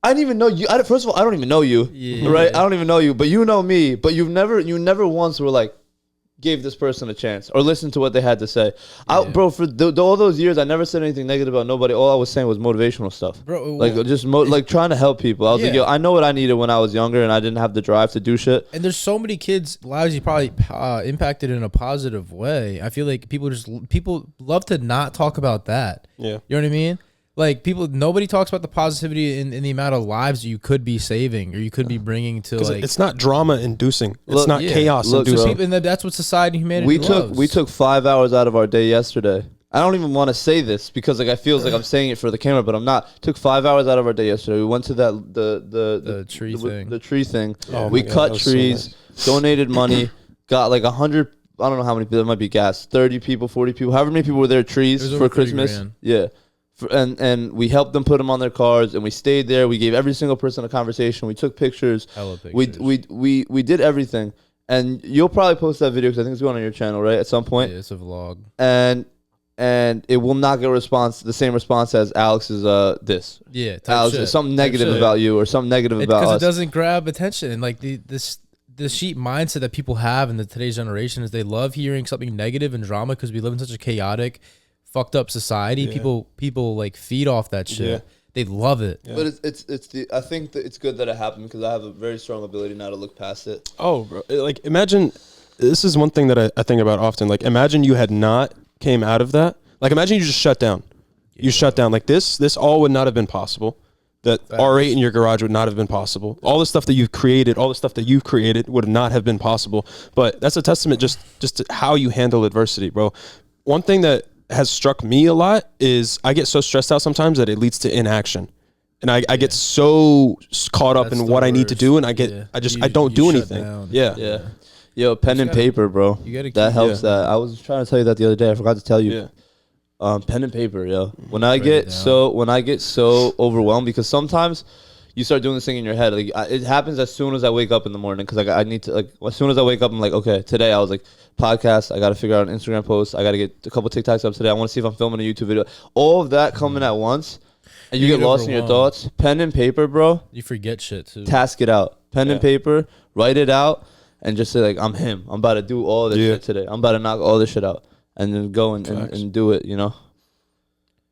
C: I didn't even know you. First of all, I don't even know you, right? I don't even know you, but you know me. But you never once were like, gave this person a chance or listened to what they had to say. Bro, for all those years, I never said anything negative about nobody. All I was saying was motivational stuff.
B: Bro,
C: like just like trying to help people. I was like, yo, I know what I needed when I was younger and I didn't have the drive to do shit.
B: And there's so many kids' lives you probably impacted in a positive way. I feel like people love to not talk about that. Yeah. You know what I mean? Like nobody talks about the positivity in the amount of lives you could be saving or you could be bringing to like.
A: It's not drama inducing. It's not chaos inducing.
B: And that's what society and humanity loves.
C: We took 5 hours out of our day yesterday. I don't even want to say this because like I feels like I'm saying it for the camera, but I'm not. Took 5 hours out of our day yesterday. We went to the tree thing. The tree thing. Oh we cut trees, so nice. Donated money, got like 100. I don't know how many people. There might be gas. 30 people, 40 people, however many people were there. Trees for Christmas. $30,000. Yeah. And we helped them put them on their cars, and we stayed there. We gave every single person a conversation. We took pictures.
B: Hella pictures.
C: We did everything. And you'll probably post that video because I think it's going on your channel, right? At some point.
B: Yeah, it's a vlog.
C: And it will not get the same response as Alex's this.
B: Yeah,
C: Alex, something negative about you or something negative about us.
B: Because it doesn't grab attention. And like the sheep mindset that people have in today's generation is they love hearing something negative and drama because we live in such a chaotic, fucked up society. People like feed off that shit. They love it.
C: But I think that it's good that it happened because I have a very strong ability now to look past it.
A: Oh, bro. Like imagine, this is one thing that I think about often. Like imagine you had not came out of that. Like imagine you just shut down. You shut down. Like this all would not have been possible. That R8 in your garage would not have been possible. All the stuff that you've created, would not have been possible. But that's a testament just to how you handle adversity, bro. One thing that has struck me a lot is I get so stressed out sometimes that it leads to inaction. And I get so caught up in what I need to do, and I don't do anything. Yeah.
C: Yo, pen and paper, bro. That helps. That I was trying to tell you that the other day. I forgot to tell you. Pen and paper, yo. When I get so overwhelmed, because sometimes you start doing this thing in your head. Like it happens as soon as I wake up in the morning, because I need to, like, as soon as I wake up, I'm like, okay, today I was like, podcast, I got to figure out an Instagram post, I got to get a couple TikToks up today, I want to see if I'm filming a YouTube video. All of that coming at once, and you get lost in your thoughts. Pen and paper, bro.
B: You forget shit too.
C: Task it out. Pen and paper, write it out, and just say like, I'm him. I'm about to do all this shit today. I'm about to knock all this shit out, and then go and do it. You know.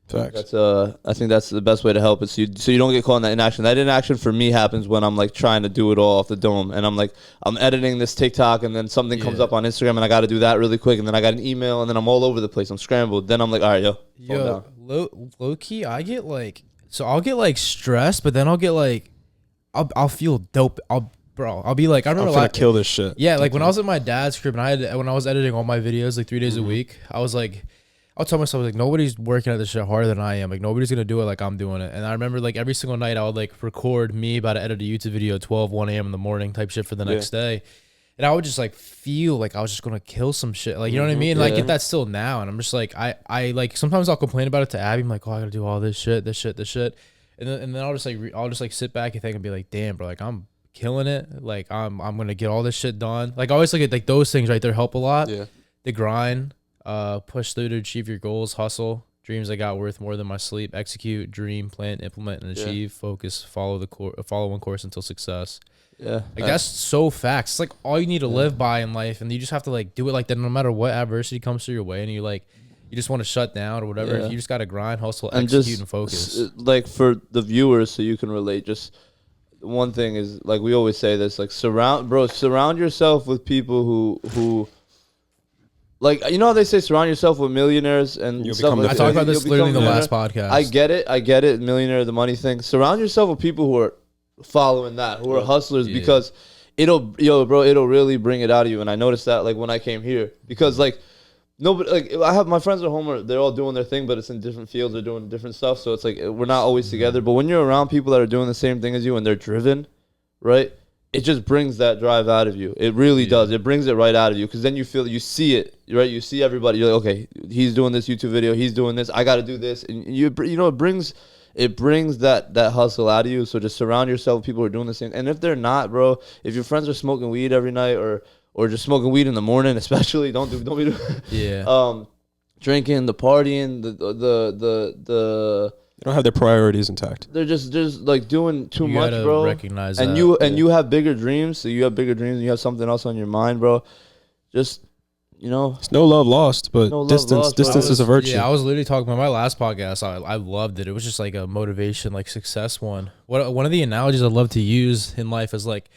A: Facts.
C: I think that's the best way to help it. So you don't get caught in that inaction. That inaction for me happens when I'm like trying to do it all off the dome, and I'm editing this TikTok, and then something comes up on Instagram, and I got to do that really quick, and then I got an email, and then I'm all over the place. I'm scrambled. Then I'm like, all right, yo,
B: low key, I get like, so I'll get like stressed, but then I'll get like, I'll feel dope. I'll be like, I remember
A: I'm gonna kill this shit.
B: Yeah, like when I was at my dad's crib and when I was editing all my videos like 3 days a week, I was like, I'll tell myself like nobody's working at this shit harder than I am. Like nobody's gonna do it like I'm doing it. And I remember like every single night I would like record me about to edit a YouTube video at 1 a.m. in the morning type shit for the next day. And I would just like feel like I was just gonna kill some shit. Like you know what I mean? And I get that still now. And I'm just like I like sometimes I'll complain about it to Abby. I'm like, oh, I gotta do all this shit. And then I'll just like sit back and think and be like, damn, bro, like I'm killing it. Like I'm gonna get all this shit done. Like I always look at like those things right there help a lot. Yeah. The grind. Push through to achieve your goals, hustle, dreams I got worth more than my sleep, execute, dream, plan, implement, and achieve, focus, follow one course until success. Yeah. Like that's so facts. It's like all you need to live by in life, and you just have to like do it like that no matter what adversity comes through your way, and you just want to shut down or whatever. You just gotta grind, hustle, and execute, and focus.
C: Like for the viewers so you can relate, just one thing is like we always say this, like surround yourself with people who like, you know how they say surround yourself with millionaires and stuff like
B: I talked about this literally in the last podcast.
C: I get it, millionaire, the money thing. Surround yourself with people who are following that, who are hustlers, because it'll really bring it out of you. And I noticed that like when I came here, because like nobody, like I have my friends at home, they're all doing their thing, but it's in different fields, they're doing different stuff. So it's like we're not always together. But when you're around people that are doing the same thing as you and they're driven, right? It just brings that drive out of you. It really does. It brings it right out of you, because then you see it, right? You see everybody. You're like, okay, he's doing this YouTube video. He's doing this. I got to do this. And it brings that hustle out of you. So just surround yourself with people who are doing the same. And if they're not, bro, if your friends are smoking weed every night or just smoking weed in the morning, especially, don't be drinking, the partying, the
A: They don't have their priorities intact.
C: They're just like doing too much, bro.
B: Recognize
C: and
B: that.
C: You have bigger dreams. So you have bigger dreams and you have something else on your mind, bro. Just,
A: it's no love lost, but distance is a virtue.
B: Yeah, I was literally talking about my last podcast. I loved it. It was just like a motivation, like success one. One of the analogies I love to use in life is like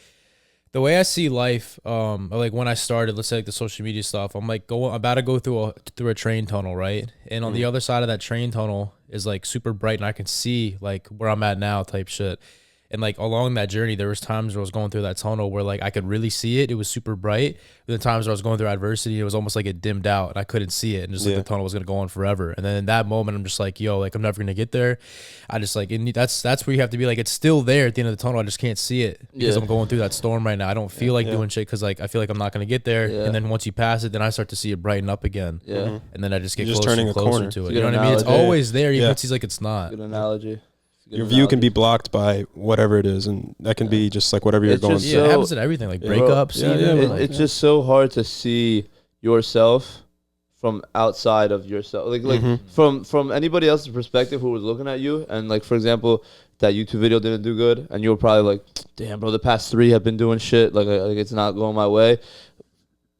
B: the way I see life. Like when I started, let's say like the social media stuff. I'm like about to go through a train tunnel, right? And on the other side of that train tunnel is like super bright, and I can see like where I'm at now type shit. And like along that journey, there was times where I was going through that tunnel where like I could really see it. It was super bright. But the times where I was going through adversity, it was almost like it dimmed out and I couldn't see it. And just like the tunnel was going to go on forever. And then in that moment, I'm just like, yo, like I'm never going to get there. I just like, that's where you have to be like, it's still there at the end of the tunnel. I just can't see it because I'm going through that storm right now. I don't feel like doing shit because like I feel like I'm not going to get there. And then once you pass it, then I start to see it brighten up again. And then I just get closer and closer to it. You know what I mean? It's always there. Even if it seems like it's not.
C: Good analogy.
A: Your view can be blocked by whatever it is, and that can be just like whatever you're going through.
B: Yeah, it happens in everything, like breakups.
C: It's just so hard to see yourself from outside of yourself, like from anybody else's perspective who was looking at you, and like for example, that YouTube video didn't do good, and you were probably like, "Damn, bro, the past 3 have been doing shit. Like it's not going my way."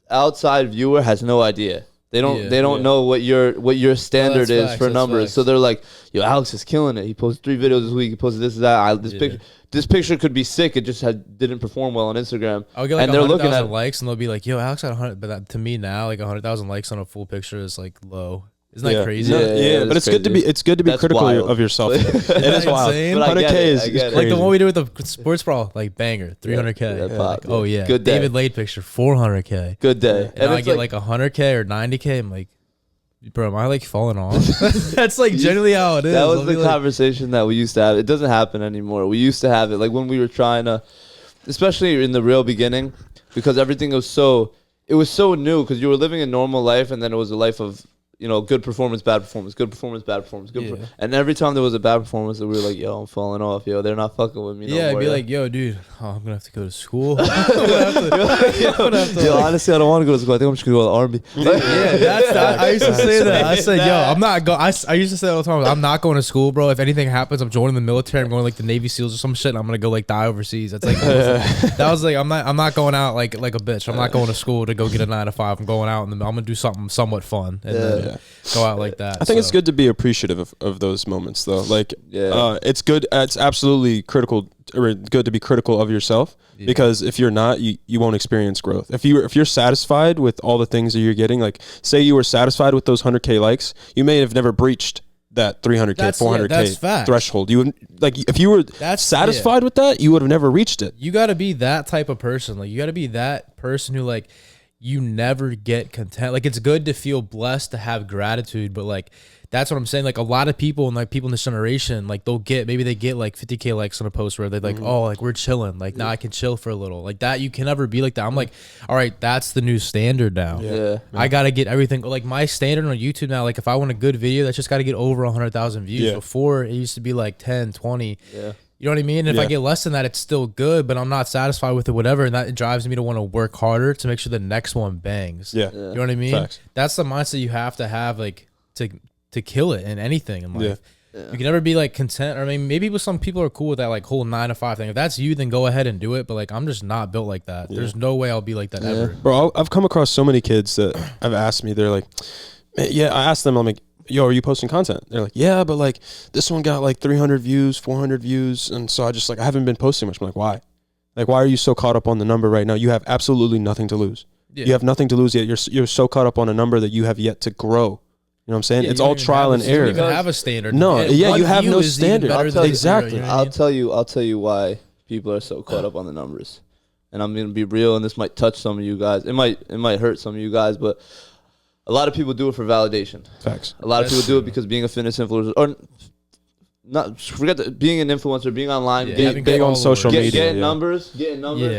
C: Outside viewer has no idea. They don't know what your standard is for numbers. Facts. So they're like, yo, Alex is killing it. He posted 3 videos this week. He posted this, that. This picture could be sick. It just didn't perform well on Instagram.
B: I'll get like 100,000 likes, and they'll be like, yo, Alex got 100. But that, to me now, like 100,000 likes on a full picture is like low. Isn't that crazy?
A: Yeah, but it's crazy. Good to be critical of yourself. It is wild. 100K is crazy.
B: Like the one we did with the sports bra, like banger, 300K. Like, oh yeah,
C: good day.
B: David Lade picture, 400K.
C: Good day.
B: And I get like 100K or 90K. I'm like, bro, am I like falling off? That's like generally how it is.
C: That was the conversation that we used to have. It doesn't happen anymore. We used to have it like when we were trying to, especially in the real beginning, because everything was so new, because you were living a normal life, and then it was a life of, good performance, bad performance, good performance, bad performance, and every time there was a bad performance, we were like, yo, I'm falling off, yo, they're not fucking with me no more.
B: I'd be like, yo, dude, I'm gonna have to go to school.
C: Honestly, I don't want to go to school. I think I'm just gonna go to the army.
B: I used to say that. I said, yo, I'm not going. I used to say all the time, I'm not going to school, bro. If anything happens, I'm joining the military. I'm going like the Navy SEALs or some shit, and I'm gonna go like die overseas. That's like that was like I'm not going out like a bitch. I'm not going to school to go get a 9 to 5. I'm going out and I'm gonna do something somewhat fun. And go out like that.
A: I think it's good to be appreciative of those moments, though. Like, it's good. It's absolutely critical, or good to be critical of yourself, because if you're not, you won't experience growth. If you're satisfied with all the things that you're getting, like say you were satisfied with those 100K likes, you may have never breached that 300K, 400K threshold. You would, like, if you were satisfied with that, you would have never reached it.
B: You got to be that type of person. Like, you got to be that person who, like, you never get content. Like, it's good to feel blessed, to have gratitude, but like, that's what I'm saying. Like, a lot of people, and like people in this generation, like maybe they get like 50K likes on a post where they're like, oh, like we're chilling. Like, now I can chill for a little. Like that, you can never be like that. I'm like, all right, that's the new standard now. I got to get everything. Like, my standard on YouTube now, like if I want a good video, that's just got to get over 100,000 views. Before it used to be like 10, 20. You know what I mean? And if I get less than that, it's still good, but I'm not satisfied with it, whatever. And that drives me to want to work harder to make sure the next one bangs. You know what I mean? Facts. That's the mindset you have, like, to kill it in anything in life. You can never be like content. Or I mean, maybe some people are cool with that like whole 9 to 5 thing. If that's you, then go ahead and do it. But like, I'm just not built like that. There's no way I'll be like that ever.
A: Bro, I've come across so many kids that have asked me, they're like, I asked them, I'm like, yo, are you posting content? They're like, yeah, but like this one got like 300 views, 400 views. And so I just like, I haven't been posting much. I'm like, why? Like, why are you so caught up on the number right now? You have absolutely nothing to lose. You have nothing to lose yet. You're so caught up on a number that you have yet to grow. You know what I'm saying? It's all trial and error.
B: You don't even have a standard.
A: No, you have no standard. Exactly.
C: I'll tell you why people are so caught up on the numbers. And I'm gonna be real, and this might touch some of you guys. It might hurt some of you guys, but a lot of people do it for validation.
A: Facts.
C: A lot of people do it because being a fitness influencer, or not, forget being an influencer, being online, being on social media, getting numbers,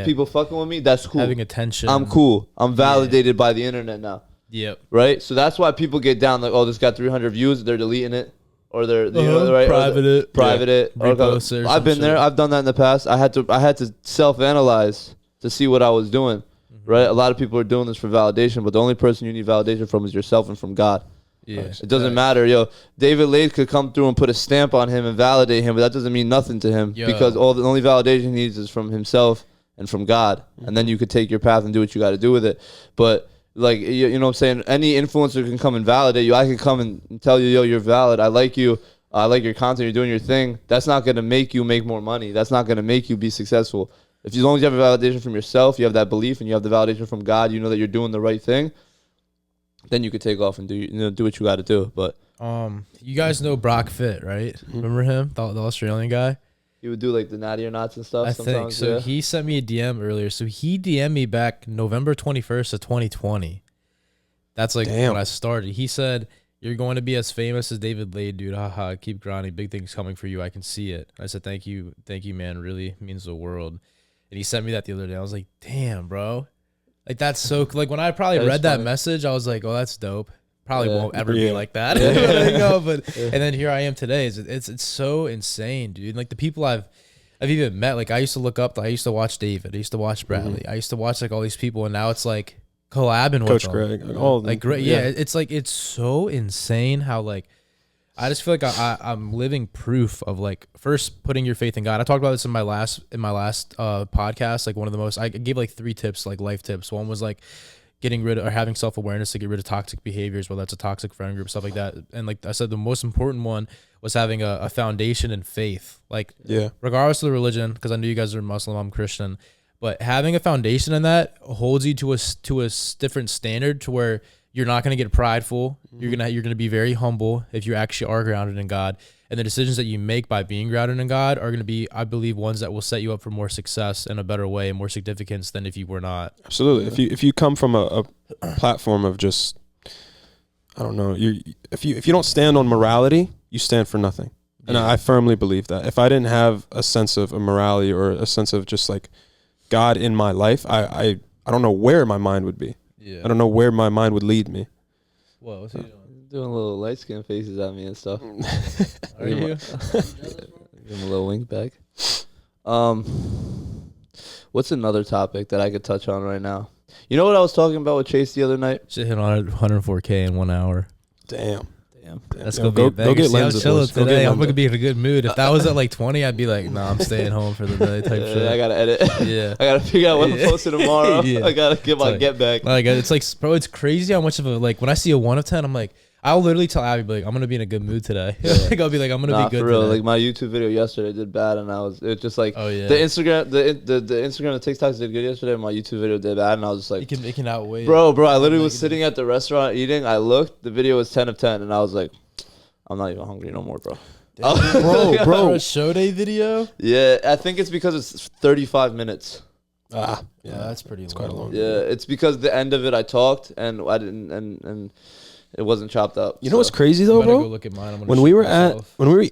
C: people fucking with me. That's cool.
B: Having attention.
C: I'm cool. I'm validated by the internet now. Right. So that's why people get down like, oh, this got 300 views. They're deleting it, or they're private it. I've been there. I've done that in the past. I had to self-analyze to see what I was doing. Right. A lot of people are doing this for validation, but the only person you need validation from is yourself and from God. It doesn't matter. David Lade could come through and put a stamp on him and validate him, but that doesn't mean nothing to him because the only validation he needs is from himself and from God. And then you could take your path and do what you got to do with it. But like, you know what I'm saying? Any influencer can come and validate you. I can come and tell you, yo, you're valid. I like you. I like your content. You're doing your thing. That's not going to make you make more money. That's not going to make you be successful. If as long as you have a validation from yourself, you have that belief, and you have the validation from God, you know that you're doing the right thing, then you could take off and do what you got to do. But
B: you guys know Brock Fit, right? Remember him, the Australian guy?
C: He would do like the natty or nots and stuff.
B: I think so. He sent me a DM earlier. So he DM'd me back November 21st of 2020. That's like when I started. He said, "You're going to be as famous as David Lade, dude. Haha, keep grinding. Big things coming for you. I can see it." I said, "Thank you, man. Really means the world." And he sent me that the other day. I was like, "Damn, bro." Like, that's so, like, when I probably read that message, I was like, "Oh, that's dope." Probably won't ever be like that. And then here I am today. It's so insane, dude. Like, the people I've even met, like, I used to look up, I used to watch David, I used to watch Bradley, I used to watch like all these people, and now it's like collabing with
A: Coach
B: them.
A: Greg, all
B: like great, it's like, it's so insane how, like, I just feel like I'm living proof of, like, first putting your faith in God. I talked about this in my last podcast. Like, one of the most, I gave like 3 tips, like life tips. One was like getting rid of, or having self-awareness to get rid of toxic behaviors, whether that's a toxic friend group, stuff like that. And like I said, the most important one was having a foundation in faith. Like, regardless of the religion, because I know you guys are Muslim, I'm Christian, but having a foundation in that holds you to a different standard, to where you're not going to get prideful. You're gonna be very humble if you actually are grounded in God. And the decisions that you make by being grounded in God are going to be, I believe, ones that will set you up for more success in a better way and more significance than if you were not.
A: Absolutely. If you come from a platform of just, I don't know, if you don't stand on morality, you stand for nothing. And I firmly believe that. If I didn't have a sense of a morality or a sense of just like God in my life, I don't know where my mind would be. I don't know where my mind would lead me.
B: Whoa, what's he doing?
C: Doing little light skin faces at me and stuff.
B: Are you?
C: Give him a little wink back. What's another topic that I could touch on right now? You know what I was talking about with Chase the other night?
B: Should hit on 104K in 1 hour.
A: Damn.
B: Let's go get lenses. Today. I'm gonna be in a good mood. If that was at like 20, I'd be like, nah, I'm staying home for the day type shit.
C: I gotta edit. I gotta figure out what I'm posting tomorrow. I gotta get my get back.
B: Like, it's like, bro, it's crazy how much of a, like, when I see a 1 of 10, I'm like, I'll literally tell Abby, like, I'm gonna be in a good mood today. Like, I'll be like, I'm gonna be good
C: for real.
B: today.
C: Like my YouTube video yesterday did bad, and it's just like
B: Oh yeah.
C: the Instagram, the Instagram, the TikToks did good yesterday. My YouTube video did bad, and I was just like,
B: it can outweigh.
C: bro. I literally was sitting at the restaurant eating. I looked, the video was 10 of 10, and I was like, I'm not even hungry no more, bro.
B: bro, a show day video.
C: Yeah, I think it's because it's 35 minutes.
B: Yeah, that's pretty.
A: It's quite a long.
C: Yeah, it's because the end of it I talked and I didn't and it wasn't chopped up.
A: You know what's crazy though, bro?
B: Go look at mine.
A: When we were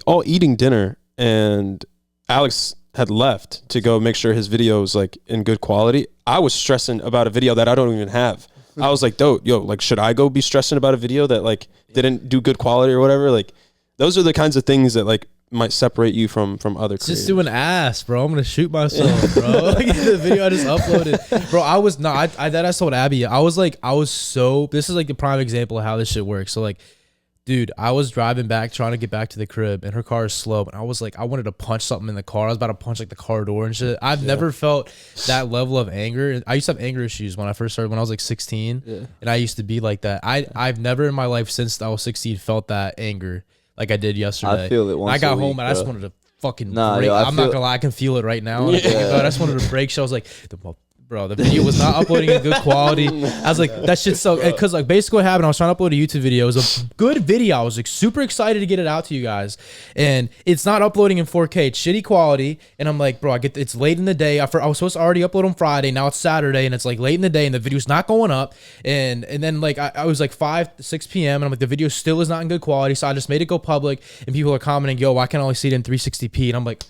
A: all eating dinner and Alex had left to go make sure his video was like in good quality, I was stressing about a video that I don't even have. I was like, like, should I go be stressing about a video that like didn't do good quality or whatever? Like, those are the kinds of things that like might separate you from other creators.
B: Just do an ass, bro. I'm gonna shoot myself, bro. Like, the video I just uploaded, bro. I was not. I that I told Abby. I was so. This is like the prime example of how this shit works. So like, dude, I was driving back, trying to get back to the crib, and her car is slow. And I was like, I wanted to punch something in the car. I was about to punch like the car door and shit. I've never felt that level of anger. I used to have anger issues when I first started when I was like 16, and I used to be like that. I've never in my life since I was 16 felt that anger like I did yesterday.
C: I feel it once
B: I got
C: a
B: home
C: week,
B: and I just wanted to fucking break.
C: I'm
B: not gonna lie, I can feel it right now. I just wanted to break. So I was like, bro, the video was not uploading in good quality. I was like, that shit's so, because like basically what happened, I was trying to upload a YouTube video. It was a good video. I was like super excited to get it out to you guys, and it's not uploading in 4K. It's shitty quality, and I'm like, bro, it's late in the day. I was supposed to already upload on Friday. Now it's Saturday, and it's like late in the day, and the video's not going up. And then like I was like 6 p.m. and I'm like, the video still is not in good quality. So I just made it go public, and people are commenting, yo, why can't I only see it in 360p? And I'm like,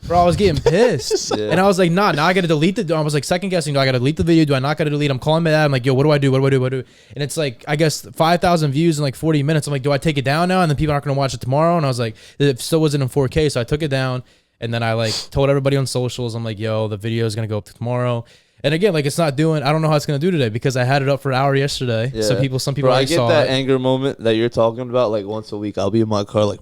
B: bro, I was getting pissed. And I was like, now I got to delete the, I was like second guessing, do I got to delete the video? Do I not got to delete? I'm calling my dad. I'm like, yo, what do I do? What do I do? And it's like, I guess 5,000 views in like 40 minutes. I'm like, do I take it down now? And then people aren't going to watch it tomorrow. And I was like, it still wasn't in 4K. So I took it down. And then I like told everybody on socials, I'm like, yo, the video is going to go up tomorrow. And again, like, it's not doing, I don't know how it's going to do today because I had it up for an hour yesterday. Yeah. So some people
C: bro,
B: I
C: get that anger moment that you're talking about like once a week. I'll be in my car like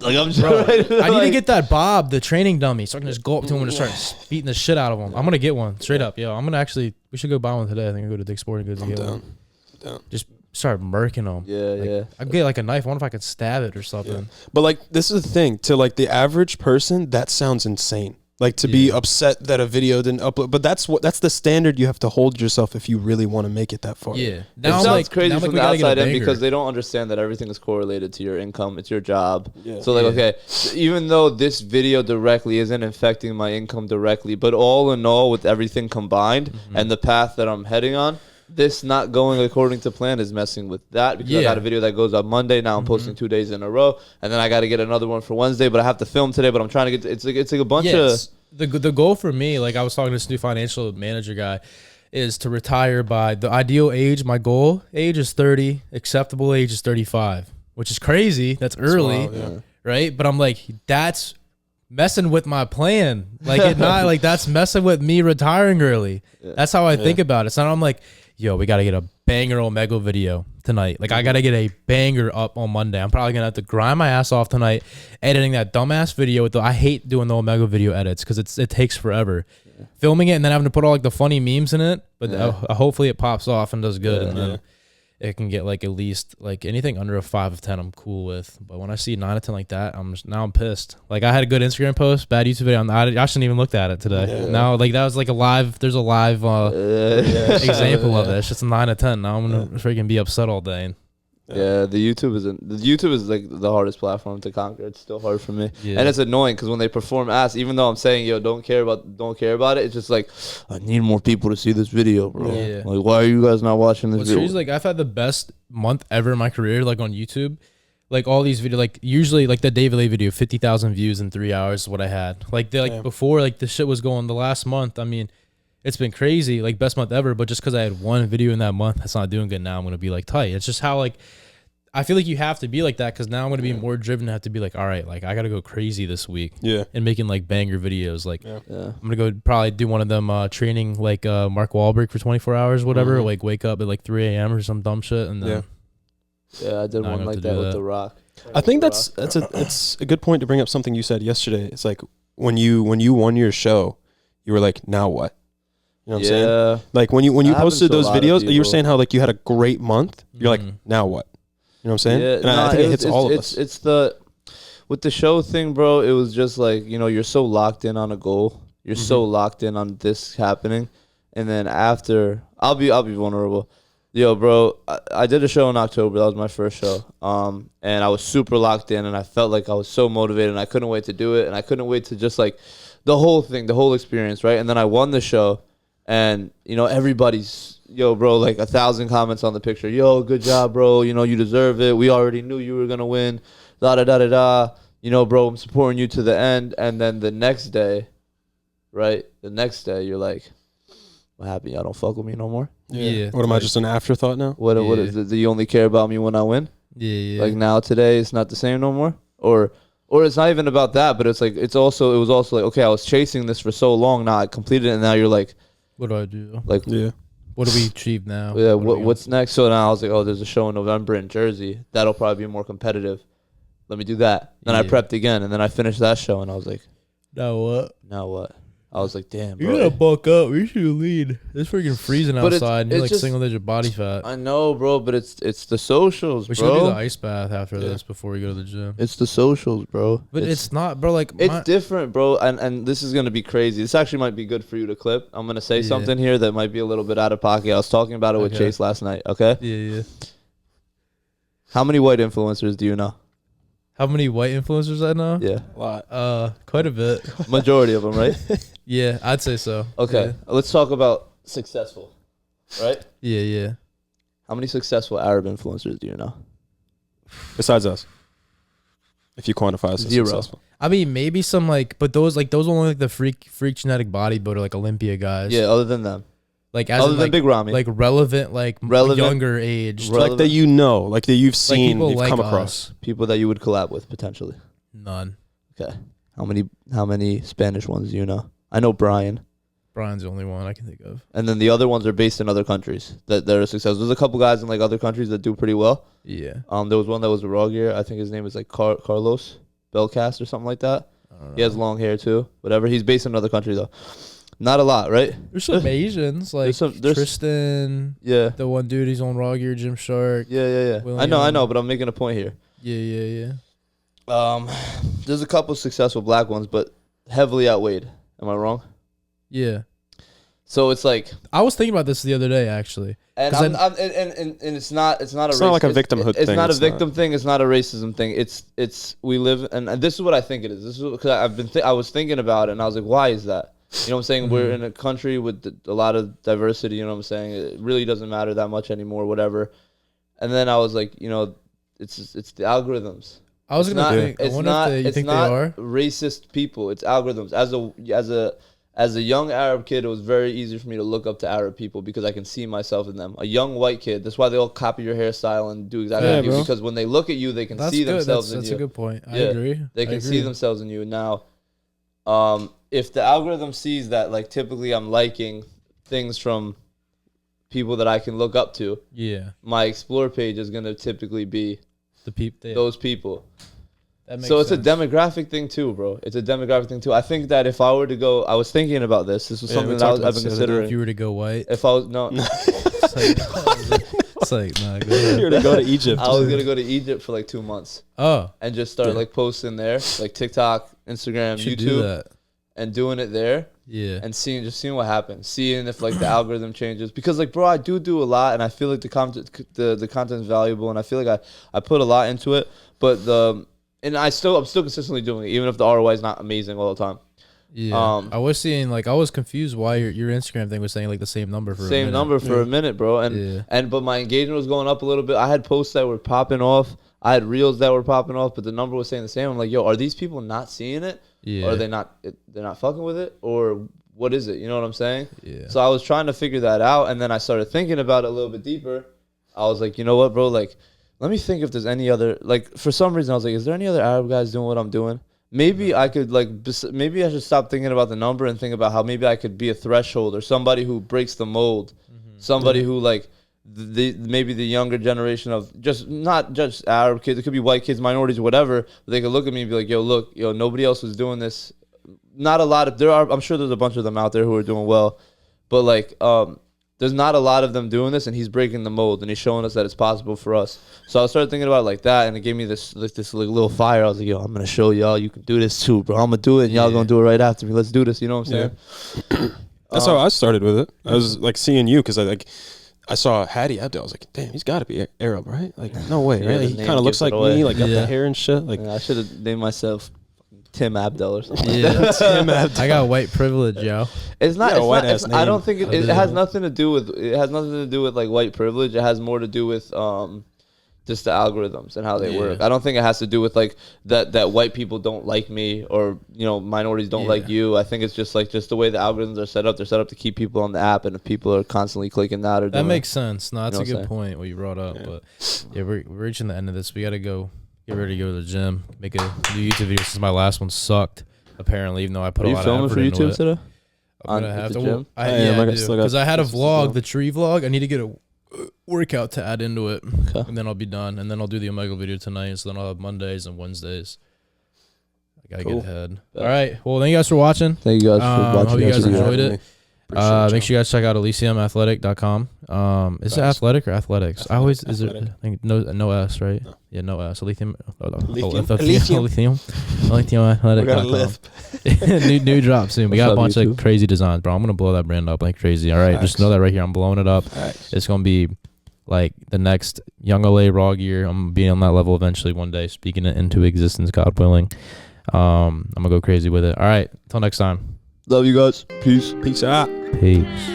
C: I'm just
B: I need to get that Bob, the training dummy, so I can just go up to him and just start beating the shit out of him. I'm gonna get one straight up, yo. I'm gonna we should go buy one today. I think I go to Dick's Sporting Goods and get one. Just start murking them.
C: Yeah.
B: I get like a knife. I wonder if I could stab it or something.
A: Yeah. But like, this is the thing. To like the average person, that sounds insane. Like to be upset that a video didn't upload, but that's the standard you have to hold yourself if you really want to make it that far.
B: Yeah,
C: now it sounds crazy from the outside in because they don't understand that everything is correlated to your income. It's your job. Yeah. So like, okay, even though this video directly isn't affecting my income directly, but all in all, with everything combined and the path that I'm heading on, this not going according to plan is messing with that because I got a video that goes up Monday. Now I'm posting 2 days in a row, and then I got to get another one for Wednesday. But I have to film today. But I'm trying to get. It's like a bunch of
B: the goal for me. Like I was talking to this new financial manager guy, is to retire by the ideal age. My goal age is 30. Acceptable age is 35, which is crazy. That's early, right? But I'm like, that's messing with my plan. Like it not like that's messing with me retiring early. That's how I think about it. So I'm like, yo, we got to get a banger Omega video tonight. Like, I got to get a banger up on Monday. I'm probably going to have to grind my ass off tonight editing that dumbass video. I hate doing the Omega video edits because it takes forever. Filming it and then having to put all like the funny memes in it. But hopefully it pops off and does good. And then it can get like at least like anything under a 5 of 10 I'm cool with. But when I see 9 of 10 like that, I'm pissed. Like I had a good Instagram post, bad YouTube video. I shouldn't even looked at it today. Now like that was like there's a live example of it. It's just a 9 of 10. Now I'm gonna freaking be upset all day.
C: Yeah, the YouTube is like the hardest platform to conquer. It's still hard for me, and it's annoying because when they perform ass, even though I'm saying yo don't care about it, it's just like I need more people to see this video, bro. Yeah. Like why are you guys not watching this video?
B: Crazy, like I've had the best month ever in my career, like on YouTube. Like all these videos, like usually like the David Lee video, 50,000 views in 3 hours is what I had. Like before, like the shit was going the last month. I mean, it's been crazy, like best month ever. But just because I had one video in that month, that's not doing good. Now I'm gonna be like tight. It's just how like. I feel like you have to be like that because now I'm going to be more driven to have to be like, all right, like I got to go crazy this week. Yeah. And making like banger videos. Like I'm going to go probably do one of them training like Mark Wahlberg for 24 hours, whatever. Like wake up at like 3 a.m. or some dumb shit. And then.
C: Yeah, I did one like that with The Rock.
A: I think it's a good point to bring up something you said yesterday. It's like when you won your show, you were like, now what? You know what I'm saying? Like when you posted those videos, you were saying how like you had a great month. You're like, now what? You know what I'm saying?
C: Yeah,
A: And I think it hits all of us.
C: It's the with the show thing, bro. It was just like, you know, you're so locked in on a goal. You're so locked in on this happening, and then after, I'll be vulnerable. Yo, bro, I did a show in October. That was my first show. And I was super locked in, and I felt like I was so motivated, and I couldn't wait to do it, and I couldn't wait to just like the whole thing, the whole experience, right? And then I won the show, and you know, everybody's, yo, bro, like 1,000 comments on the picture. Yo, good job, bro. You know, you deserve it. We already knew you were gonna win. Da da da da da. You know, bro, I'm supporting you to the end. And then the next day, right? The next day, you're like, what happened? Y'all don't fuck with me no more?
B: Yeah.
A: What am I, just an afterthought now?
C: What is it? Do you only care about me when I win?
B: Yeah.
C: Like now today it's not the same no more? Or it's not even about that, but it's like it was also like, okay, I was chasing this for so long, now I completed it, and now you're like,
B: what do I do?
C: like,
A: Yeah.
B: What do we achieve now?
C: yeah, what's next? So now I was like, oh, there's a show in November in Jersey. That'll probably be more competitive. Let me do that. Then I prepped again, and then I finished that show, and I was like,
B: Now what?
C: now what? I was like, damn, bro.
B: You gotta bulk up. You should lead. It's freaking freezing
C: But
B: outside. And you're
C: it's
B: like
C: just-
B: single-digit body fat.
C: I know, bro, but it's the socials,
B: We should do the
C: bro.
B: ice bath after this before we go to the gym.
C: It's the socials, bro.
B: But it's not, bro. Like
C: It's different, bro, and this is gonna be crazy. This actually might be good for you to clip. I'm gonna say something here that might be a little bit out of pocket. I was talking about it with
B: Okay.
C: Chase last night. Okay,
B: yeah.
C: how many white influencers do you know?
B: How many white influencers I know?
C: Yeah,
A: A lot.
B: Quite a bit.
C: majority of them, right?
B: Yeah, I'd say so.
C: Okay, let's talk about successful, right?
B: Yeah.
C: How many successful Arab influencers do you know?
A: Besides us. If you quantify us as
C: 0.
A: successful.
B: I mean, maybe some but those only like the freak genetic bodybuilder, like Olympia guys.
C: Yeah, other than them,
B: Like as
C: other
B: in,
C: than
B: like,
C: Big Ramy,
B: like relevant, like
C: Relevant.
B: younger age.
C: Relevant.
A: Like that you know, like that you've
B: Like
A: seen,
B: people
A: you've
B: like
A: come
B: us.
A: across.
C: people that you would collab with potentially.
B: None.
C: Okay, how many Spanish ones do you know? I know Brian.
B: Brian's the only one I can think of.
C: And then the other ones are based in other countries that are successful. There's a couple guys in like other countries that do pretty well.
B: Yeah.
C: There was one that was a raw gear. I think his name is like Carlos Belcast or something like that. He has long hair too. Whatever. He's based in another country though. Not a lot, right?
B: There's some Asians like
C: there's-
B: Tristan.
C: Yeah.
B: The one dude, he's on Raw Gear, Jim Shark.
C: Yeah. I know, but I'm making a point here.
B: Yeah.
C: There's a couple successful black ones, but heavily outweighed. Am I wrong?
B: Yeah.
C: So it's like,
B: I was thinking about this the other day, actually.
C: and
B: 'Cause
C: and it's not
A: It's not like a victimhood
C: It's
A: thing.
C: not a
A: It's not.
C: victim thing. It's not a racism thing. It's we live, and this is what I think it is. This is because I was thinking about it, and I was like, why is that? You know what I'm saying? We're in a country with a lot of diversity. You know what I'm saying? It really doesn't matter that much anymore. Whatever. And then I was like, you know, it's the algorithms.
B: I was gonna think. I
C: It's
B: wonder
C: not.
B: if you
C: It's
B: think
C: not
B: they are.
C: racist people. It's algorithms. As a young Arab kid, it was very easy for me to look up to Arab people because I can see myself in them. A young white kid, that's why they all copy your hairstyle and do exactly like you,
A: bro.
C: because when they look at you, they can
B: That's
C: see
B: good.
C: themselves in
B: That's
C: you.
B: a good point. I
C: Yeah.
B: agree.
C: They
B: I
C: can see
B: agree.
C: themselves in you. Now, if the algorithm sees that, like typically I'm liking things from people that I can look up to,
B: Yeah.
C: my explore page is gonna typically be
B: The people.
C: those people.
B: That makes
C: So it's
B: sense.
C: a demographic thing too, bro. It's a demographic thing too. I think that if I were to go, I was thinking about this. This was
A: Yeah,
C: something
A: we
C: that
A: talked about
C: I've been
A: this the other day.
C: considering.
B: If you were to go white,
C: If I was no,
B: it's like nah, go ahead.
A: You're to go to Egypt.
C: I was gonna go to Egypt for like 2 months
B: Oh,
C: and just start like posting there, like TikTok, Instagram,
B: you should do
C: YouTube,
B: that.
C: and doing it there
B: Yeah.
C: and seeing what happens, seeing if like the algorithm changes. Because like, bro, I do a lot, and I feel like the content is valuable, and I feel like I put a lot into it, but I'm still consistently doing it, even if the ROI is not amazing all the time.
B: Yeah. I was seeing I was confused why your Instagram thing was saying like the same number for a
C: Same
B: minute.
C: number for a minute, bro. But my engagement was going up a little bit. I had posts that were popping off. I had reels that were popping off, but the number was saying the same. I'm like, yo, are these people not seeing it?
B: Yeah.
C: Or are they're not fucking with it? Or what is it? You know what I'm saying?
B: Yeah.
C: So I was trying to figure that out, and then I started thinking about it a little bit deeper. I was like, you know what, bro? Like, let me think if there's any other, like, for some reason I was like, is there any other Arab guys doing what I'm doing? Maybe I could maybe I should stop thinking about the number and think about how maybe I could be a threshold or somebody who breaks the mold, somebody who like maybe the younger generation of not just Arab kids, it could be white kids, minorities, whatever. But they could look at me and be like, yo, nobody else was doing this. Not a lot of I'm sure there's a bunch of them out there who are doing well, but like there's not a lot of them doing this, and he's breaking the mold, and he's showing us that it's possible for us. So I started thinking about it like that, and it gave me this little fire. I was like, yo, I'm gonna show y'all you can do this too, bro. I'm gonna do it, and y'all gonna do it right after me. Let's do this. You know what I'm saying?
A: That's how I started with it. I was like seeing you because I saw Hattie out there. I was like, damn, he's got to be Arab, right? Like, no way, right? He kind of looks like me, like got the hair and shit. Like,
C: I should have named myself Tim Abdel or something.
B: Yeah,
A: Tim Abdel.
B: I got white privilege, yo.
C: It's not.
A: White-ass
C: I don't think it has
B: name.
C: nothing to do with. It has nothing to do with like white privilege. It has more to do with just the algorithms and how they work. I don't think it has to do with like that white people don't like me or minorities don't like you. I think it's just the way the algorithms are set up. They're set up to keep people on the app, and if people are constantly clicking that or
B: That makes sense. No, that's a good point what you brought up.
A: Yeah.
B: But yeah, we're reaching the end of this. We gotta go get ready to go to the gym, make a new YouTube video since my last one sucked. Apparently, even though I put a lot of effort
C: for
B: into
C: YouTube
B: it.
C: today?
B: I'm gonna have to.
C: gym?
B: Because I had a vlog, the tree vlog. I need to get a workout to add into it, and then I'll be done. And then I'll do the Omega video tonight. So then I'll have Mondays and Wednesdays. I gotta get ahead. All right. Well, thank you guys for watching.
C: Thank you guys for watching.
B: Hope you guys enjoyed it.
A: Appreciate
B: Make sure you guys check out elysiumathletic.com. Is it athletic or athletics? I always is it? I think no S, right?
A: No.
B: Yeah, no S. Lithium.
A: Lithium.
B: Lithium athletic. New drop soon. We got a bunch of crazy designs, bro. I'm gonna blow that brand up like crazy. All right, just know that right here. I'm blowing it up. It's gonna be like the next Young LA Raw gear. I'm gonna be on that level eventually one day, speaking it into existence, God willing. I'm gonna go crazy with it. All right, till next time.
C: Love you guys. Peace.
A: Peace out.
B: Peace.